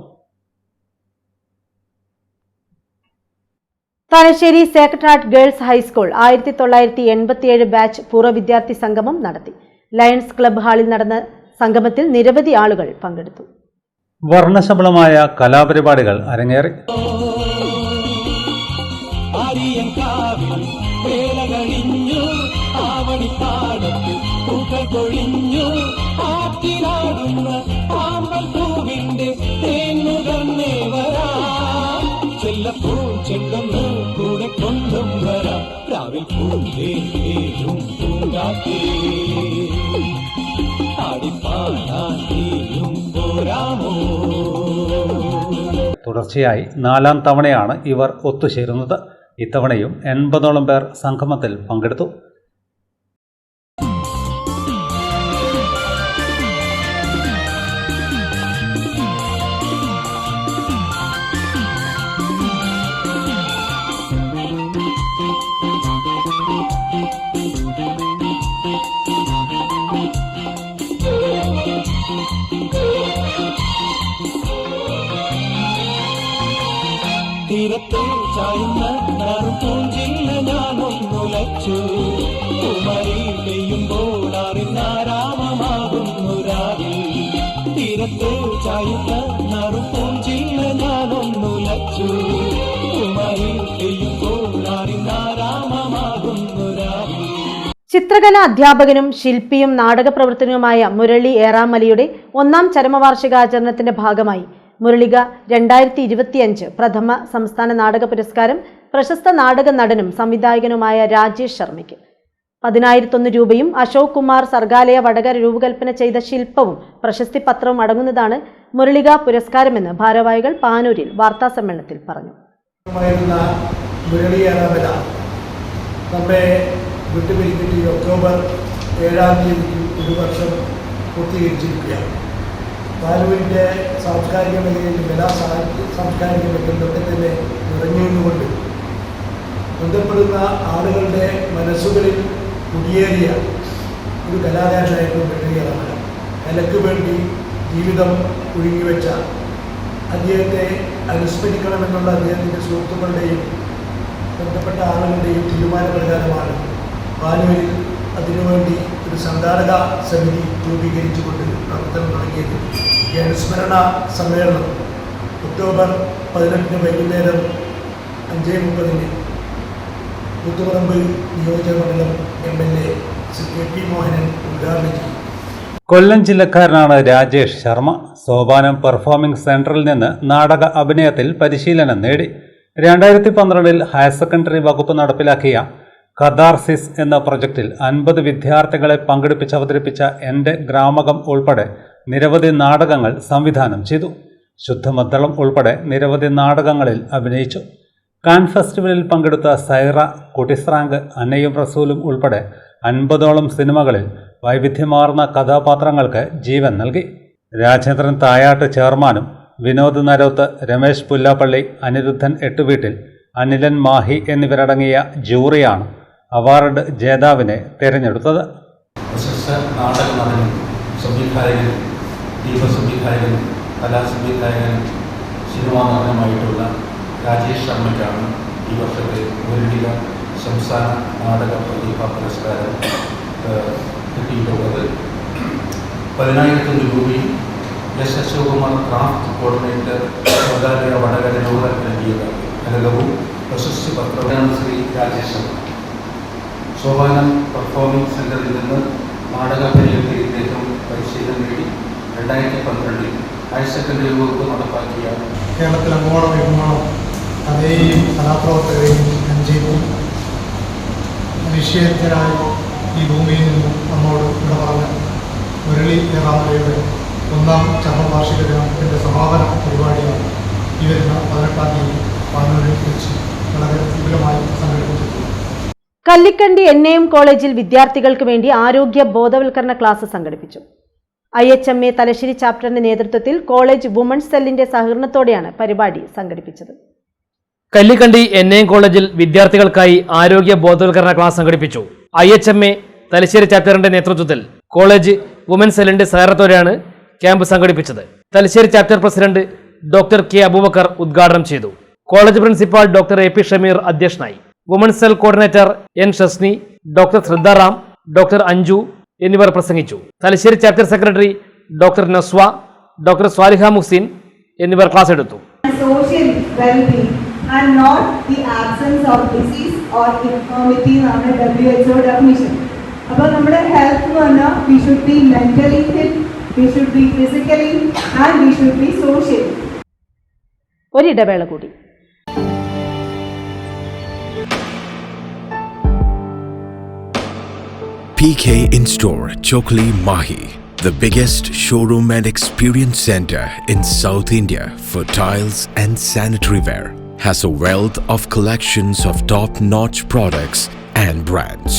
S1: Thalassery Sacred heart girls high school 1987 batch പൂർവ്വ വിദ്യാർത്ഥി സംഗമം നടത്തി. ലയൺസ് ക്ലബ്ബ് ഹാളിൽ നടന്ന സംഗമത്തിൽ നിരവധി ആളുകൾ പങ്കെടുത്തു.
S5: വർണ്ണശബളമായ കലാപരിപാടികൾ അരങ്ങേറി.
S3: കൂടെ കൊണ്ടും വരാം രാവിൽ പൂന്തേരും പൂങ്കാറ്റേ ആടിപ്പാടാനും പോരാമോ.
S5: തുടർച്ചയായി 4ാം തവണയാണ് ഇവർ ഒത്തുചേരുന്നത്. ഇത്തവണയും 80ഓളം പേർ സംഗമത്തിൽ പങ്കെടുത്തു.
S3: തീരത്തിൽ ചായുന്ന നറുപൂഞ്ചില്ല ഞാനൊന്നുലച്ചു കുമരി പെയ്യുമ്പോൾ അറിഞ്ഞാരാമമാകുന്നു രാവിൽ. തീരത്തിൽ ചായുന്ന നറുപൂഞ്ചില്ല ഞാനൊന്നുലച്ചു കുമരി പെയ്യുമ്പോൾ അറിഞ്ഞാരാമമാകുന്നു രാവിൽ.
S1: ചിത്രകലാ അധ്യാപകനും ശില്പിയും നാടക പ്രവർത്തകനുമായ മുരളി ഏറാമലിയുടെ 1ാം ചരമവാർഷികാചരണത്തിന്റെ ഭാഗമായി മുരളിക 2025 പ്രഥമ സംസ്ഥാന നാടക പുരസ്കാരം പ്രശസ്ത നാടക നടനും സംവിധായകനുമായ രാജേഷ് ശർമ്മയ്ക്ക്. 10,001 രൂപയും അശോക് കുമാർ സർഗാലയ വടകര രൂപകൽപ്പന ചെയ്ത ശില്പവും പ്രശസ്തി പത്രവും അടങ്ങുന്നതാണ് മുരളിക പുരസ്കാരമെന്ന് ഭാരവാഹികൾ പാനൂരിൽ വാർത്താസമ്മേളനത്തിൽ പറഞ്ഞു.
S2: നമ്മെ വിട്ടുപിരിഞ്ഞിട്ട് ഒക്ടോബർ 7-ാം തീയതിക്ക് 1 വർഷം പൂർത്തീകരിച്ചിരിക്കുകയാണ്. പാനൂരിൻ്റെ സാംസ്കാരിക മേഖലയിൽ സാംസ്കാരിക മേഖലയിലൊക്കെ തന്നെ നിറഞ്ഞുകൊണ്ട് ബന്ധപ്പെടുന്ന ആളുകളുടെ മനസ്സുകളിൽ കുടിയേറിയ ഒരു കലാകാരനായിരുന്നു വെള്ളിയേറാമല. കലയ്ക്ക് വേണ്ടി ജീവിതം ഒഴുകിവെച്ച അദ്ദേഹത്തെ അനുസ്മരിക്കണമെന്നുള്ള അദ്ദേഹത്തിൻ്റെ സുഹൃത്തുക്കളുടെയും ബന്ധപ്പെട്ട ആളുകളുടെയും തീരുമാനപ്രകാരമാണ് പാനൂരിൽ അതിനുവേണ്ടി ഒരു സംഘാടക സമിതി രൂപീകരിച്ചുകൊണ്ട് പ്രവർത്തനം തുടങ്ങിയത്. ഈ അനുസ്മരണ സമ്മേളനം ഒക്ടോബർ 18 വൈകുന്നേരം 5:30 കൂത്തുപറമ്പ് നിയോജകമണ്ഡലം MLA ശ്രീ KP മോഹനൻ ഉദ്ഘാടനം ചെയ്തു.
S5: കൊല്ലം ജില്ലക്കാരനാണ് രാജേഷ് ശർമ്മ. സോപാനം പെർഫോമിംഗ് സെന്ററിൽ നിന്ന് നാടക അഭിനയത്തിൽ പരിശീലനം നേടി. 2012 ഹയർ സെക്കൻഡറി വകുപ്പ് നടപ്പിലാക്കിയ കഥാർസിസ് എന്ന പ്രൊജക്റ്റിൽ 50 വിദ്യാർത്ഥികളെ പങ്കെടുപ്പിച്ച് അവതരിപ്പിച്ച എൻ്റെ ഗ്രാമകം ഉൾപ്പെടെ നിരവധി നാടകങ്ങൾ സംവിധാനം ചെയ്തു. ശുദ്ധമദ്ദളം ഉൾപ്പെടെ നിരവധി നാടകങ്ങളിൽ അഭിനയിച്ചു. കാൻ ഫെസ്റ്റിവലിൽ പങ്കെടുത്ത സൈറ, കുട്ടിസ്രാങ്ക്, അന്നയും റസൂലും ഉൾപ്പെടെ 50ഓളം സിനിമകളിൽ വൈവിധ്യമാർന്ന കഥാപാത്രങ്ങൾക്ക് ജീവൻ നൽകി. രാജേന്ദ്രൻ തായാട്ട് ചെയർമാനും വിനോദ് നരോത്ത്, രമേശ് പുല്ലാപ്പള്ളി, അനിരുദ്ധൻ എട്ടുവീട്ടിൽ, അനിലൻ മാഹി എന്നിവരടങ്ങിയ ജൂറിയാണ് അവാർഡ് ജേതാവിനെ തിരഞ്ഞെടുത്തത്.
S8: പ്രശസ്ത നാടക നടനും സംവിധായകനും ദീപസംവിധായകനും കലാസംവിധായകനും സിനിമാ നടനുമായിട്ടുള്ള രാജേഷ് ശർമ്മയ്ക്കാണ് ഈ വർഷത്തെ മുരളിക സംസ്ഥാന നാടക പ്രതിഭാ പുരസ്കാരം കിട്ടിയിട്ടുള്ളത്. 10,000 രൂപയും എസ് അശോകുമാർ ക്രാഫ്റ്റ് കോർഡിനേറ്റർ സ്വകാര്യ വടകര രൂപ നൽകിയ ഫലകവും പ്രശസ്തി പത്രമാണ് ശ്രീ രാജേഷ് ശർമ്മ. സോപാനം പെർഫോമിംഗ് സെൻ്ററിൽ നിന്ന് നാടക പരിചയത്തിൽ ഇദ്ദേഹം പരിശീലനം നേടി 2012 ഹയർ സെക്കൻഡറി വകുപ്പ് നടപ്പാക്കിയ
S2: കേരളത്തിലെ അങ്ങോളം ഇങ്ങോളം കലയെയും കലാപ്രവർത്തകരെയും നെഞ്ചേറ്റി നിശ്ചയത്തിനായി ഈ ഭൂമിയിൽ നിന്നും നമ്മോട് ഇവിടെ പറഞ്ഞ മുരളി ഏറാമലയുടെ 1ാം ചരമവാർഷിക ദിനത്തിൻ്റെ സമാപന പരിപാടിയാണ് ഈ വരുന്ന 18-ാം തീയതി പാനൂരിൽ വെച്ച് വളരെ വിപുലമായി സംഘടിപ്പിച്ചിട്ടുണ്ട്.
S1: കല്ലിക്കണ്ടി NAM കോളേജിൽ വിദ്യാർത്ഥികൾക്ക് വേണ്ടി ആരോഗ്യ ബോധവൽക്കരണ ക്ലാസ് സംഘടിപ്പിച്ചു. IHMA തലശ്ശേരി ചാപ്റ്ററിന്റെ നേതൃത്വത്തിൽ കോളേജ് വുമൺസ് സെല്ലിന്റെ സഹകരണത്തോടെയാണ് പരിപാടി സംഘടിപ്പിച്ചത്.
S12: കല്ലിക്കണ്ടി NAM കോളേജിൽ വിദ്യാർത്ഥികൾക്കായി ആരോഗ്യ ബോധവൽക്കരണ ക്ലാസ് സംഘടിപ്പിച്ചു. IHMA തലശ്ശേരി ചാപ്റ്ററിന്റെ നേതൃത്വത്തിൽ കോളേജ് വുമൻസ് സെല്ലിന്റെ സഹകരണത്തോടെയാണ് ക്യാമ്പ് സംഘടിപ്പിച്ചത്. Thalassery chapter president doctor K Aboobacker ഉദ്ഘാടനം ചെയ്തു. കോളേജ് പ്രിൻസിപ്പാൾ ഡോക്ടർ AP ഷമീർ അധ്യക്ഷനായി. Women's cell coordinator N Shasni, doctor Shraddharam, doctor Anju എന്നിവർ പ്രസംഗിച്ചു. Thalassery chapter secretary doctor Naswa, doctor Swaliha Muhsin എന്നിവർ ക്ലാസ് എടുത്തു.
S6: Social well-being and not the absence of disease or infirmity എന്നാണ് WHO definition. അപ്പോൾ നമ്മുടെ ഹെൽത്ത് എന്ന് പറഞ്ഞാൽ we should be mentally fit, we should be physically and we should be socially.
S1: ഒരിടവേള കൂടി.
S15: PK In-Store Chokli Mahi, the biggest showroom and experience center in South India for tiles and sanitary ware, has a wealth of collections of top-notch products and brands.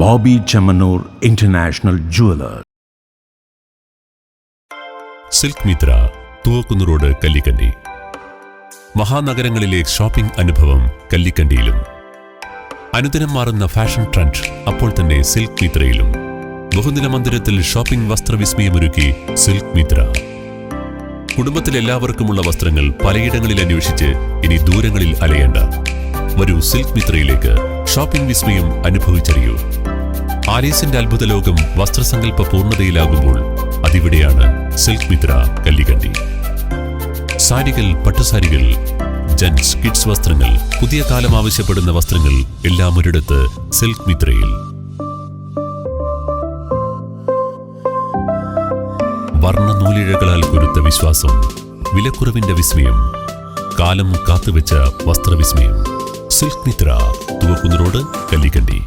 S18: Bobby Chamanur International Jeweler. Silk Mithra, Thuvakkunnu road, Kallikkandi. മഹാനഗരങ്ങളിലെ shopping അനുഭവം കല്ലിക്കണ്ടിയിലും. അനുദിനം മാറുന്ന fashion trend അപ്പോൾ തന്നെ silk മിത്രയിലും. ബഹുനില മന്ദിരത്തിൽ shopping വസ്ത്രവിസ്മയമൊരുക്കി silk Mitra. കുടുംബത്തിലെല്ലാവർക്കുമുള്ള വസ്ത്രങ്ങൾ പലയിടങ്ങളിൽ അന്വേഷിച്ച് ഇനി ദൂരങ്ങളിൽ അലയേണ്ട. വരൂ സിൽക്ക് മിത്രയിലേക്ക്. ഷോപ്പിംഗ് വിസ്മയം അനുഭവിച്ചറിയൂ. ആലീസിന്റെ അത്ഭുത ലോകം വസ്ത്രസങ്കല്പ പൂർണ്ണതയിലാകുമ്പോൾ അതിവിടെയാണ് സിൽക്ക് മിത്ര, കല്ലിക്കണ്ടി. സാരികൾ, പട്ടുസാരികൾ, ജെന്റ്സ്, കിഡ്സ് വസ്ത്രങ്ങൾ, പുതിയ കാലം ആവശ്യപ്പെടുന്ന വസ്ത്രങ്ങൾ എല്ലാം ഒരിടത്ത് സിൽക്ക് മിത്രയിൽ. വർണ്ണ നൂലിഴകളാൽ കുരുത്ത വിശ്വാസം, വിലക്കുറവിന്റെ വിസ്മയം, കാലം കാത്തുവെച്ച വസ്ത്രവിസ്മയം. Silk Mithra, Thuvakkunnu road, Kallikkandi.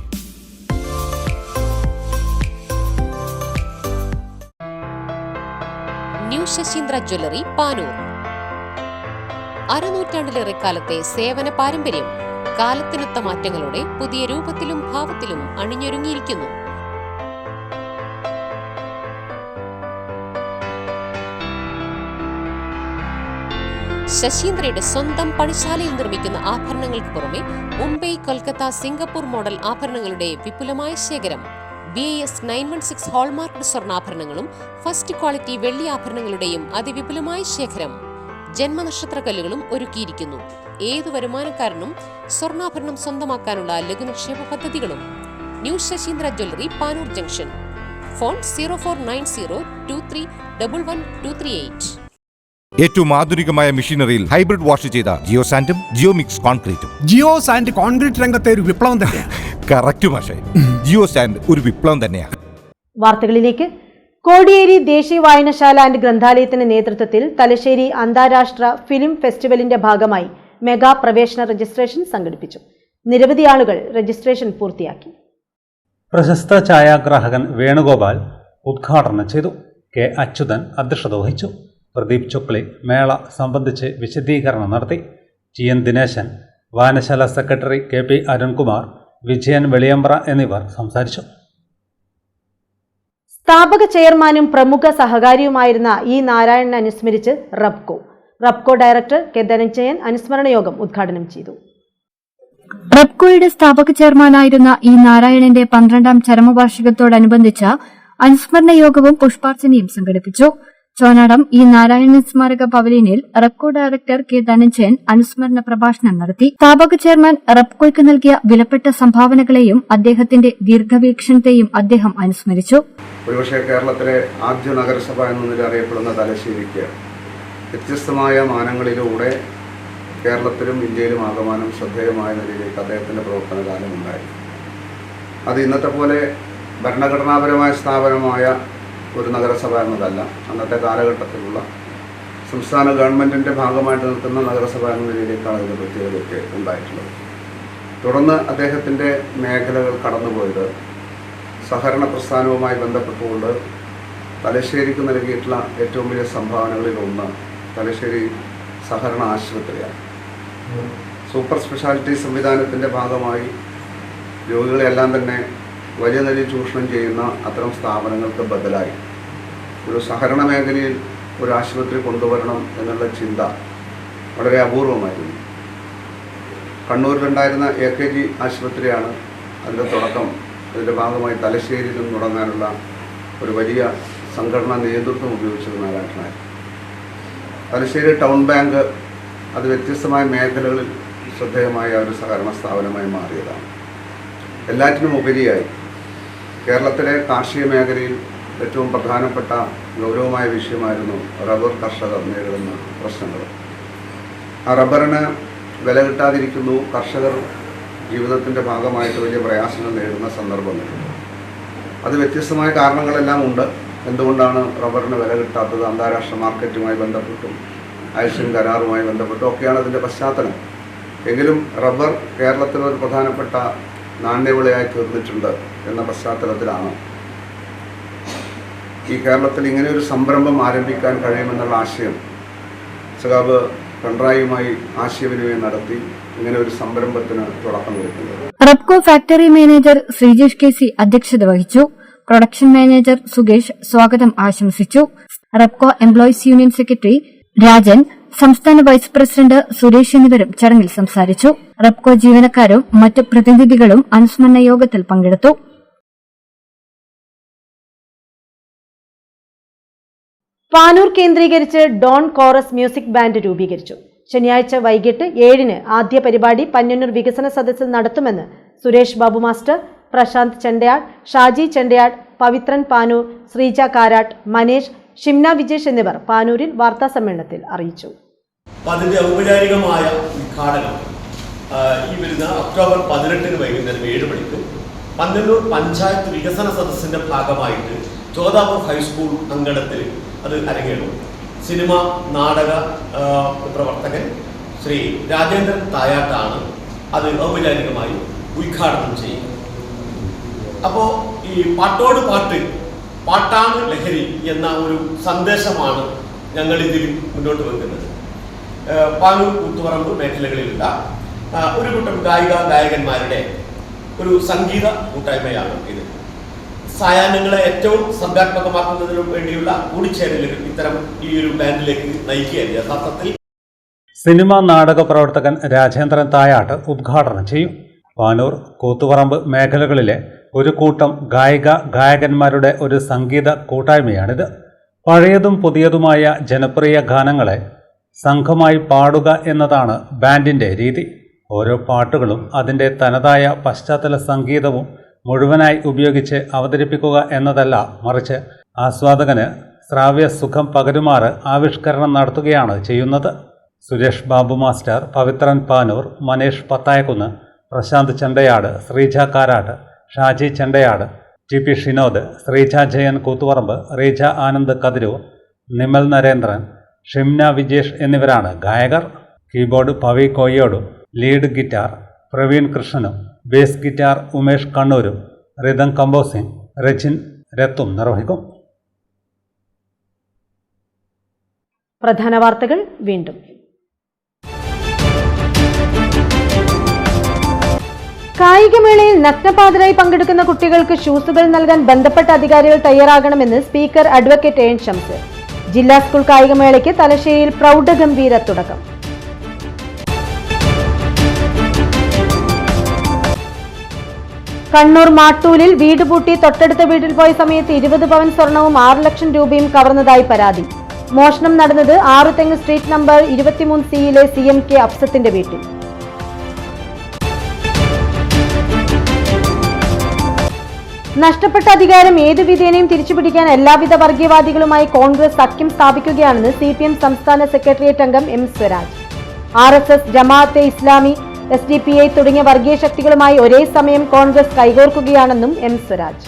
S9: New Sasheendra jewellery, Panoor. അരനൂറ്റാണ്ടിലേറെ കാലത്തെ സേവന പാരമ്പര്യം കാലത്തിനൊത്ത മാറ്റങ്ങളോടെ പുതിയ രൂപത്തിലും ഭാവത്തിലും അണിഞ്ഞൊരുങ്ങിയിരിക്കുന്നു. ശശീന്ദ്രയുടെ സ്വന്തം പണിശാലയിൽ നിർമ്മിക്കുന്ന ആഭരണങ്ങൾക്ക് പുറമെ മുംബൈ, കൊൽക്കത്ത, സിംഗപ്പൂർ മോഡൽ ആഭരണങ്ങളുടെ വിപുലമായ ശേഖരം. BIS 916 ഹോൾമാർക്ക്ഡ് സ്വർണ്ണാഭരണങ്ങളും ഫസ്റ്റ് ക്വാളിറ്റി വെള്ളി ആഭരണങ്ങളുടെയും അതിവിപുലമായ ശേഖരം. ജന്മനക്ഷത്രക്കല്ലുകളും ഒരുക്കിയിരിക്കുന്നു. ഏതു വരുമാനക്കാരനും സ്വർണ്ണാഭരണം സ്വന്തമാക്കാനുള്ള ലഘുനിക്ഷേപ പദ്ധതികളും. New Sasheendra jewellery, Panoor junction. Phone 049023112238.
S10: ഏറ്റവും ആധുനികമായ മെഷീനറിയിൽ ഹൈബ്രിഡ് വാഷ് ചെയ്ത ജിയോ സാൻഡും ജിയോ മിക്സ് കോൺക്രീറ്റും.
S11: ജിയോ സാൻഡ് കോൺക്രീറ്റ് രംഗത്തെ ഒരു വിപ്ലവം തന്നെയാണ്.
S10: കറക്റ്റ് മാഷേ, ജിയോ സാൻഡ് ഒരു വിപ്ലവം തന്നെയാണ്.
S1: വാർത്തകളിലേക്ക്. കോടിയേരി ദേശീയ വായനശാല ആൻഡ് ഗ്രന്ഥാലയത്തിന്റെ നേതൃത്വത്തിൽ തലശ്ശേരി അന്താരാഷ്ട്ര ഫിലിം ഫെസ്റ്റിവലിന്റെ ഭാഗമായി മെഗാ പ്രവേശന രജിസ്ട്രേഷൻ സംഘടിപ്പിച്ചു. നിരവധി ആളുകൾ രജിസ്ട്രേഷൻ പൂർത്തിയാക്കി.
S5: പ്രശസ്ത ഛായാഗ്രാഹകൻ വേണുഗോപാൽ ഉദ്ഘാടനം ചെയ്തു. കെ അച്യുതൻ അധ്യക്ഷത വഹിച്ചു. പ്രദീപ് ചുക്ലി മേള സംബന്ധിച്ച് വിശദീകരണം നടത്തി. ടി എൻ ദിനേശൻ, വായനശാല secretary K P Arunkumar, Vijayan Veliyambra എന്നിവർ സംസാരിച്ചു.
S1: സ്ഥാപക ചെയർമാനും പ്രമുഖ സഹകാരിയുമായിരുന്ന ഇ നാരായണനെ അനുസ്മരിച്ച് റബ്കോ ഡയറക്ടർ കെ ധനഞ്ജയൻ അനുസ്മരണ യോഗം ഉദ്ഘാടനം ചെയ്തു.
S13: റബ്കോയുടെ സ്ഥാപക ചെയർമാനായിരുന്ന ഇ നാരായണന്റെ 12ാം ചരമവാർഷികത്തോടനുബന്ധിച്ച് അനുസ്മരണ യോഗവും പുഷ്പാർച്ചനയും സംഘടിപ്പിച്ചു. ചോനാടം ഇ നാരായണൻ സ്മാരക പവലിയനിൽ റബ്കോ ഡയറക്ടർ കെ ധനഞ്ജയൻ അനുസ്മരണ പ്രഭാഷണം നടത്തി. സ്ഥാപക ചെയർമാൻ റബ്കോയ്ക്ക് നൽകിയ വിലപ്പെട്ട സംഭാവനകളെയും അദ്ദേഹത്തിന്റെ ദീർഘവീക്ഷണത്തെയും അദ്ദേഹം അനുസ്മരിച്ചു.
S14: ഒരുപക്ഷെ കേരളത്തിലെ ആദ്യ നഗരസഭ എന്ന നിലയിൽ അറിയപ്പെടുന്ന തലശ്ശേരിക്ക് വ്യത്യസ്തമായ മാനങ്ങളിലൂടെ കേരളത്തിലും ഇന്ത്യയിലും ആകമാനം ശ്രദ്ധേയമായ നിലയിലേക്ക് അദ്ദേഹത്തിൻ്റെ പ്രവർത്തനകാലം ഉണ്ടായി. അത് ഇന്നത്തെ പോലെ ഭരണഘടനാപരമായ സ്ഥാപനമായ ഒരു നഗരസഭ എന്നതല്ല. അന്നത്തെ കാലഘട്ടത്തിലുള്ള സംസ്ഥാന ഗവൺമെൻറ്റിൻ്റെ ഭാഗമായിട്ട് നിൽക്കുന്ന നഗരസഭ എന്ന നിലയിലേക്കാണ് അതിൻ്റെ പ്രത്യേകതയൊക്കെ ഉണ്ടായിട്ടുള്ളത്. തുടർന്ന് അദ്ദേഹത്തിൻ്റെ മേഖലകൾ കടന്നുപോയത് സഹകരണ പ്രസ്ഥാനവുമായി ബന്ധപ്പെട്ടുകൊണ്ട് തലശ്ശേരിക്ക് നൽകിയിട്ടുള്ള ഏറ്റവും വലിയ സംഭാവനകളിൽ ഒന്ന് തലശ്ശേരി സഹകരണ ആശുപത്രിയാണ്. സൂപ്പർ സ്പെഷ്യാലിറ്റി സംവിധാനത്തിൻ്റെ ഭാഗമായി രോഗികളെല്ലാം തന്നെ വലിയ നിലയിൽ ചൂഷണം ചെയ്യുന്ന അത്തരം സ്ഥാപനങ്ങൾക്ക് ബദലായി ഒരു സഹകരണ മേഖലയിൽ ഒരു ആശുപത്രി കൊണ്ടുവരണം എന്നുള്ള ചിന്ത വളരെ അപൂർവമായിരുന്നു. കണ്ണൂരിലുണ്ടായിരുന്ന AKG ആശുപത്രിയാണ് അതിൻ്റെ തുടക്കം. അതിൻ്റെ ഭാഗമായി തലശ്ശേരിയിലും തുടങ്ങാനുള്ള ഒരു വലിയ സംഘടനാ നേതൃത്വം ഉപയോഗിച്ചത് നാരായണനായിരുന്നു. തലശ്ശേരി ടൗൺ ബാങ്ക് അത് വ്യത്യസ്തമായ മേഖലകളിൽ ശ്രദ്ധേയമായ ഒരു സഹകരണ സ്ഥാപനമായി മാറിയതാണ്. എല്ലാറ്റിനും ഉപരിയായി കേരളത്തിലെ കാർഷിക മേഖലയിൽ ഏറ്റവും പ്രധാനപ്പെട്ട ഗൗരവമായ വിഷയമായിരുന്നു റബ്ബർ കർഷകർ നേരിടുന്ന പ്രശ്നങ്ങൾ. ആ റബ്ബറിന് വില കിട്ടാതിരിക്കുന്നു, കർഷകർ ജീവിതത്തിൻ്റെ ഭാഗമായിട്ട് വലിയ പ്രയാസങ്ങൾ നേരിടുന്ന സന്ദർഭങ്ങൾ. അത് വ്യത്യസ്തമായ കാരണങ്ങളെല്ലാം ഉണ്ട്. എന്തുകൊണ്ടാണ് റബ്ബറിന് വില കിട്ടാത്തത്? അന്താരാഷ്ട്ര മാർക്കറ്റുമായി ബന്ധപ്പെട്ടും ആയുഷ്യൻ കരാറുമായി ബന്ധപ്പെട്ടും ഒക്കെയാണ് അതിൻ്റെ പശ്ചാത്തലം. എങ്കിലും റബ്ബർ കേരളത്തിലൊരു പ്രധാനപ്പെട്ട നാണ്യവിളയായി തീർന്നിട്ടുണ്ട് എന്ന പശ്ചാത്തലത്തിലാണ് ഈ കേരളത്തിൽ ഇങ്ങനെ ഒരു സംരംഭം ആരംഭിക്കാൻ കഴിയുമെന്നുള്ള ആശയം സഖാവ് പിണറായിയുമായി ആശയവിനിമയം നടത്തി ഇങ്ങനെ ഒരു സംരംഭത്തിന് തുടക്കം കുറിക്കുന്നത്.
S13: Rubco factory manager Sreejesh KC അധ്യക്ഷത വഹിച്ചു. പ്രൊഡക്ഷൻ മാനേജർ സുകേഷ് സ്വാഗതം ആശംസിച്ചു. Rubco employees union secretary Rajan, സംസ്ഥാന വൈസ് പ്രസിഡന്റ് സുരേഷ് എന്നിവരും ചടങ്ങിൽ സംസാരിച്ചു. റബ്കോ ജീവനക്കാരും മറ്റ് പ്രതിനിധികളും അനുസ്മരണ യോഗത്തിൽ പങ്കെടുത്തു.
S1: പാനൂർ കേന്ദ്രീകരിച്ച് ഡോൺ കോറസ് മ്യൂസിക് ബാൻഡ് രൂപീകരിച്ചു. ശനിയാഴ്ച വൈകിട്ട് 7-ന് ആദ്യ പരിപാടി പന്ന്യന്നൂർ വികസന സദസ്സിൽ നടത്തുമെന്ന് സുരേഷ് ബാബു മാസ്റ്റർ, പ്രശാന്ത് ചെണ്ടയാട്, ഷാജി ചെണ്ടയാട്, പവിത്രൻ പാനൂർ, ശ്രീജ കാരാട്ട്, മനേഷ്, ഷിംന വിജേഷ് എന്നിവർ പാനൂരിൽ വാർത്താസമ്മേളനത്തിൽ അറിയിച്ചു.
S16: അതിന്റെ ഔപചാരികമായ ഉദ്ഘാടനം ഈ വരുന്ന ഒക്ടോബർ 18-ന് വൈകുന്നേരം 7 മണിക്ക് പന്ന്യന്നൂർ പഞ്ചായത്ത് വികസന സദസ്സിന്റെ ഭാഗമായിട്ട് ചോദാപൂർ ഹൈസ്കൂൾ അങ്കണത്തിൽ അത് അരങ്ങേറും. സിനിമ നാടക പ്രവർത്തകൻ ശ്രീ രാജേന്ദ്രൻ തായാട്ടാണ് അത് ഔപചാരികമായി ഉദ്ഘാടനം ചെയ്യുന്നത്. അപ്പോൾ ഈ പാട്ടോട് പാട്ട്, പാട്ടാണ് ലഹരി എന്ന ഒരു സന്ദേശമാണ് ഞങ്ങൾ ഇതിൽ മുന്നോട്ട് വെക്കുന്നത്. പാനൂർ കൂത്തുപറമ്പ് മേഖലകളിലുള്ള ഒരു കൂട്ടം ഗായകന്മാരുടെ ഒരു സംഗീത കൂട്ടായ്മയാണ് ഇത്. സായാഹ്നങ്ങളെ ഏറ്റവും സർഗാത്മകമാക്കുന്നതിനു വേണ്ടിയുള്ള കൂടിച്ചേരലുകൾ ഇത്തരം ഈ ഒരു ബാൻഡിലേക്ക് നയിക്കുകയാണ്. യഥാർത്ഥത്തിൽ
S5: സിനിമ നാടക പ്രവർത്തകൻ രാജേന്ദ്രൻ തായാട്ട് ഉദ്ഘാടനം ചെയ്യും. പാനൂർ കൂത്തുപറമ്പ് മേഖലകളിലെ ഒരു കൂട്ടം ഗായകന്മാരുടെ ഒരു സംഗീത കൂട്ടായ്മയാണിത്. പഴയതും പുതിയതുമായ ജനപ്രിയ ഗാനങ്ങളെ സംഘമായി പാടുക എന്നതാണ് ബാൻഡിൻ്റെ രീതി. ഓരോ പാട്ടുകളും അതിൻ്റെ തനതായ പശ്ചാത്തല സംഗീതവും മുഴുവനായി ഉപയോഗിച്ച് അവതരിപ്പിക്കുക എന്നതല്ല, മറിച്ച് ആസ്വാദകന് ശ്രാവ്യ സുഖം പകരുമാറ് ആവിഷ്കരണം നടത്തുകയാണ് ചെയ്യുന്നത്. സുരേഷ് ബാബു മാസ്റ്റർ, പവിത്രൻ പാനൂർ, മനേഷ് പത്തായക്കുന്ന്, പ്രശാന്ത് ചെണ്ടയാട്, ശ്രീജ കാരാട്ട്, ഷാജി ചെണ്ടയാട്, TP ഷിനോദ്, ശ്രീജ ജയൻ കൂത്തുപറമ്പ്, റീജ ആനന്ദ് കതിരൂർ, നിമൽ നരേന്ദ്രൻ, ഷിംന വിജേഷ് എന്നിവരാണ് ഗായകർ. കീബോർഡ് പവി കോയ്യോടും, ലീഡ് ഗിറ്റാർ പ്രവീൺ കൃഷ്ണനും, ബേസ് ഗിറ്റാർ ഉമേഷ് കണ്ണൂരും, റിതം കമ്പോസിംഗ് രജിൻ രത്തും നിർവഹിക്കും.
S1: പ്രധാന വാർത്തകൾ വീണ്ടും. കായികമേളയിൽ നഗ്നപാതരായി പങ്കെടുക്കുന്ന കുട്ടികൾക്ക് ഷൂസുകൾ നൽകാൻ ബന്ധപ്പെട്ട അധികാരികൾ തയ്യാറാകണമെന്ന് സ്പീക്കർ അഡ്വക്കേറ്റ് എൻ ഷംസീർ. ജില്ലാ സ്കൂൾ കായികമേളയ്ക്ക് തലശ്ശേരിയിൽ പ്രൗഢഗംഭീര തുടക്കം. കണ്ണൂർ മാട്ടൂലിൽ വീട് പൂട്ടി തൊട്ടടുത്ത വീട്ടിൽ പോയ സമയത്ത് 20 പവൻ സ്വർണവും 6 ലക്ഷം രൂപയും കവർന്നതായി പരാതി. മോഷണം നടന്നത് ആറുതെങ്ങ് സ്ട്രീറ്റ് നമ്പർ 23 സിയിലെ CMK അഫ്സത്തിന്റെ വീട്ടിൽ. നഷ്ടപ്പെട്ട അധികാരം ഏതു വിധേനയും തിരിച്ചുപിടിക്കാൻ എല്ലാവിധ വർഗീയവാദികളുമായി കോൺഗ്രസ് സഖ്യം സ്ഥാപിക്കുകയാണെന്ന് CPM സംസ്ഥാന സെക്രട്ടേറിയറ്റ് അംഗം M Swaraj. RSS, Jamaat e Islami, SDPI തുടങ്ങിയ വർഗീയ ശക്തികളുമായി ഒരേ സമയം കോൺഗ്രസ് കൈകോർക്കുകയാണെന്നും M സ്വരാജ്.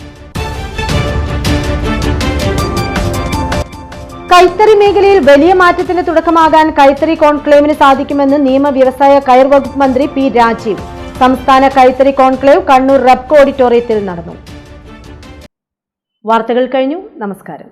S1: കൈത്തറി മേഖലയിൽ വലിയ മാറ്റത്തിന് തുടക്കമാകാൻ കൈത്തറി കോൺക്ലേവിന് സാധിക്കുമെന്ന് നിയമ വ്യവസായ കയർ വകുപ്പ് മന്ത്രി P രാജീവ്. സംസ്ഥാന കൈത്തറി കോൺക്ലേവ് കണ്ണൂർ റബ്കോ ഓഡിറ്റോറിയത്തിൽ നടന്നു. വാർത്തകൾ കഴിഞ്ഞു. നമസ്കാരം.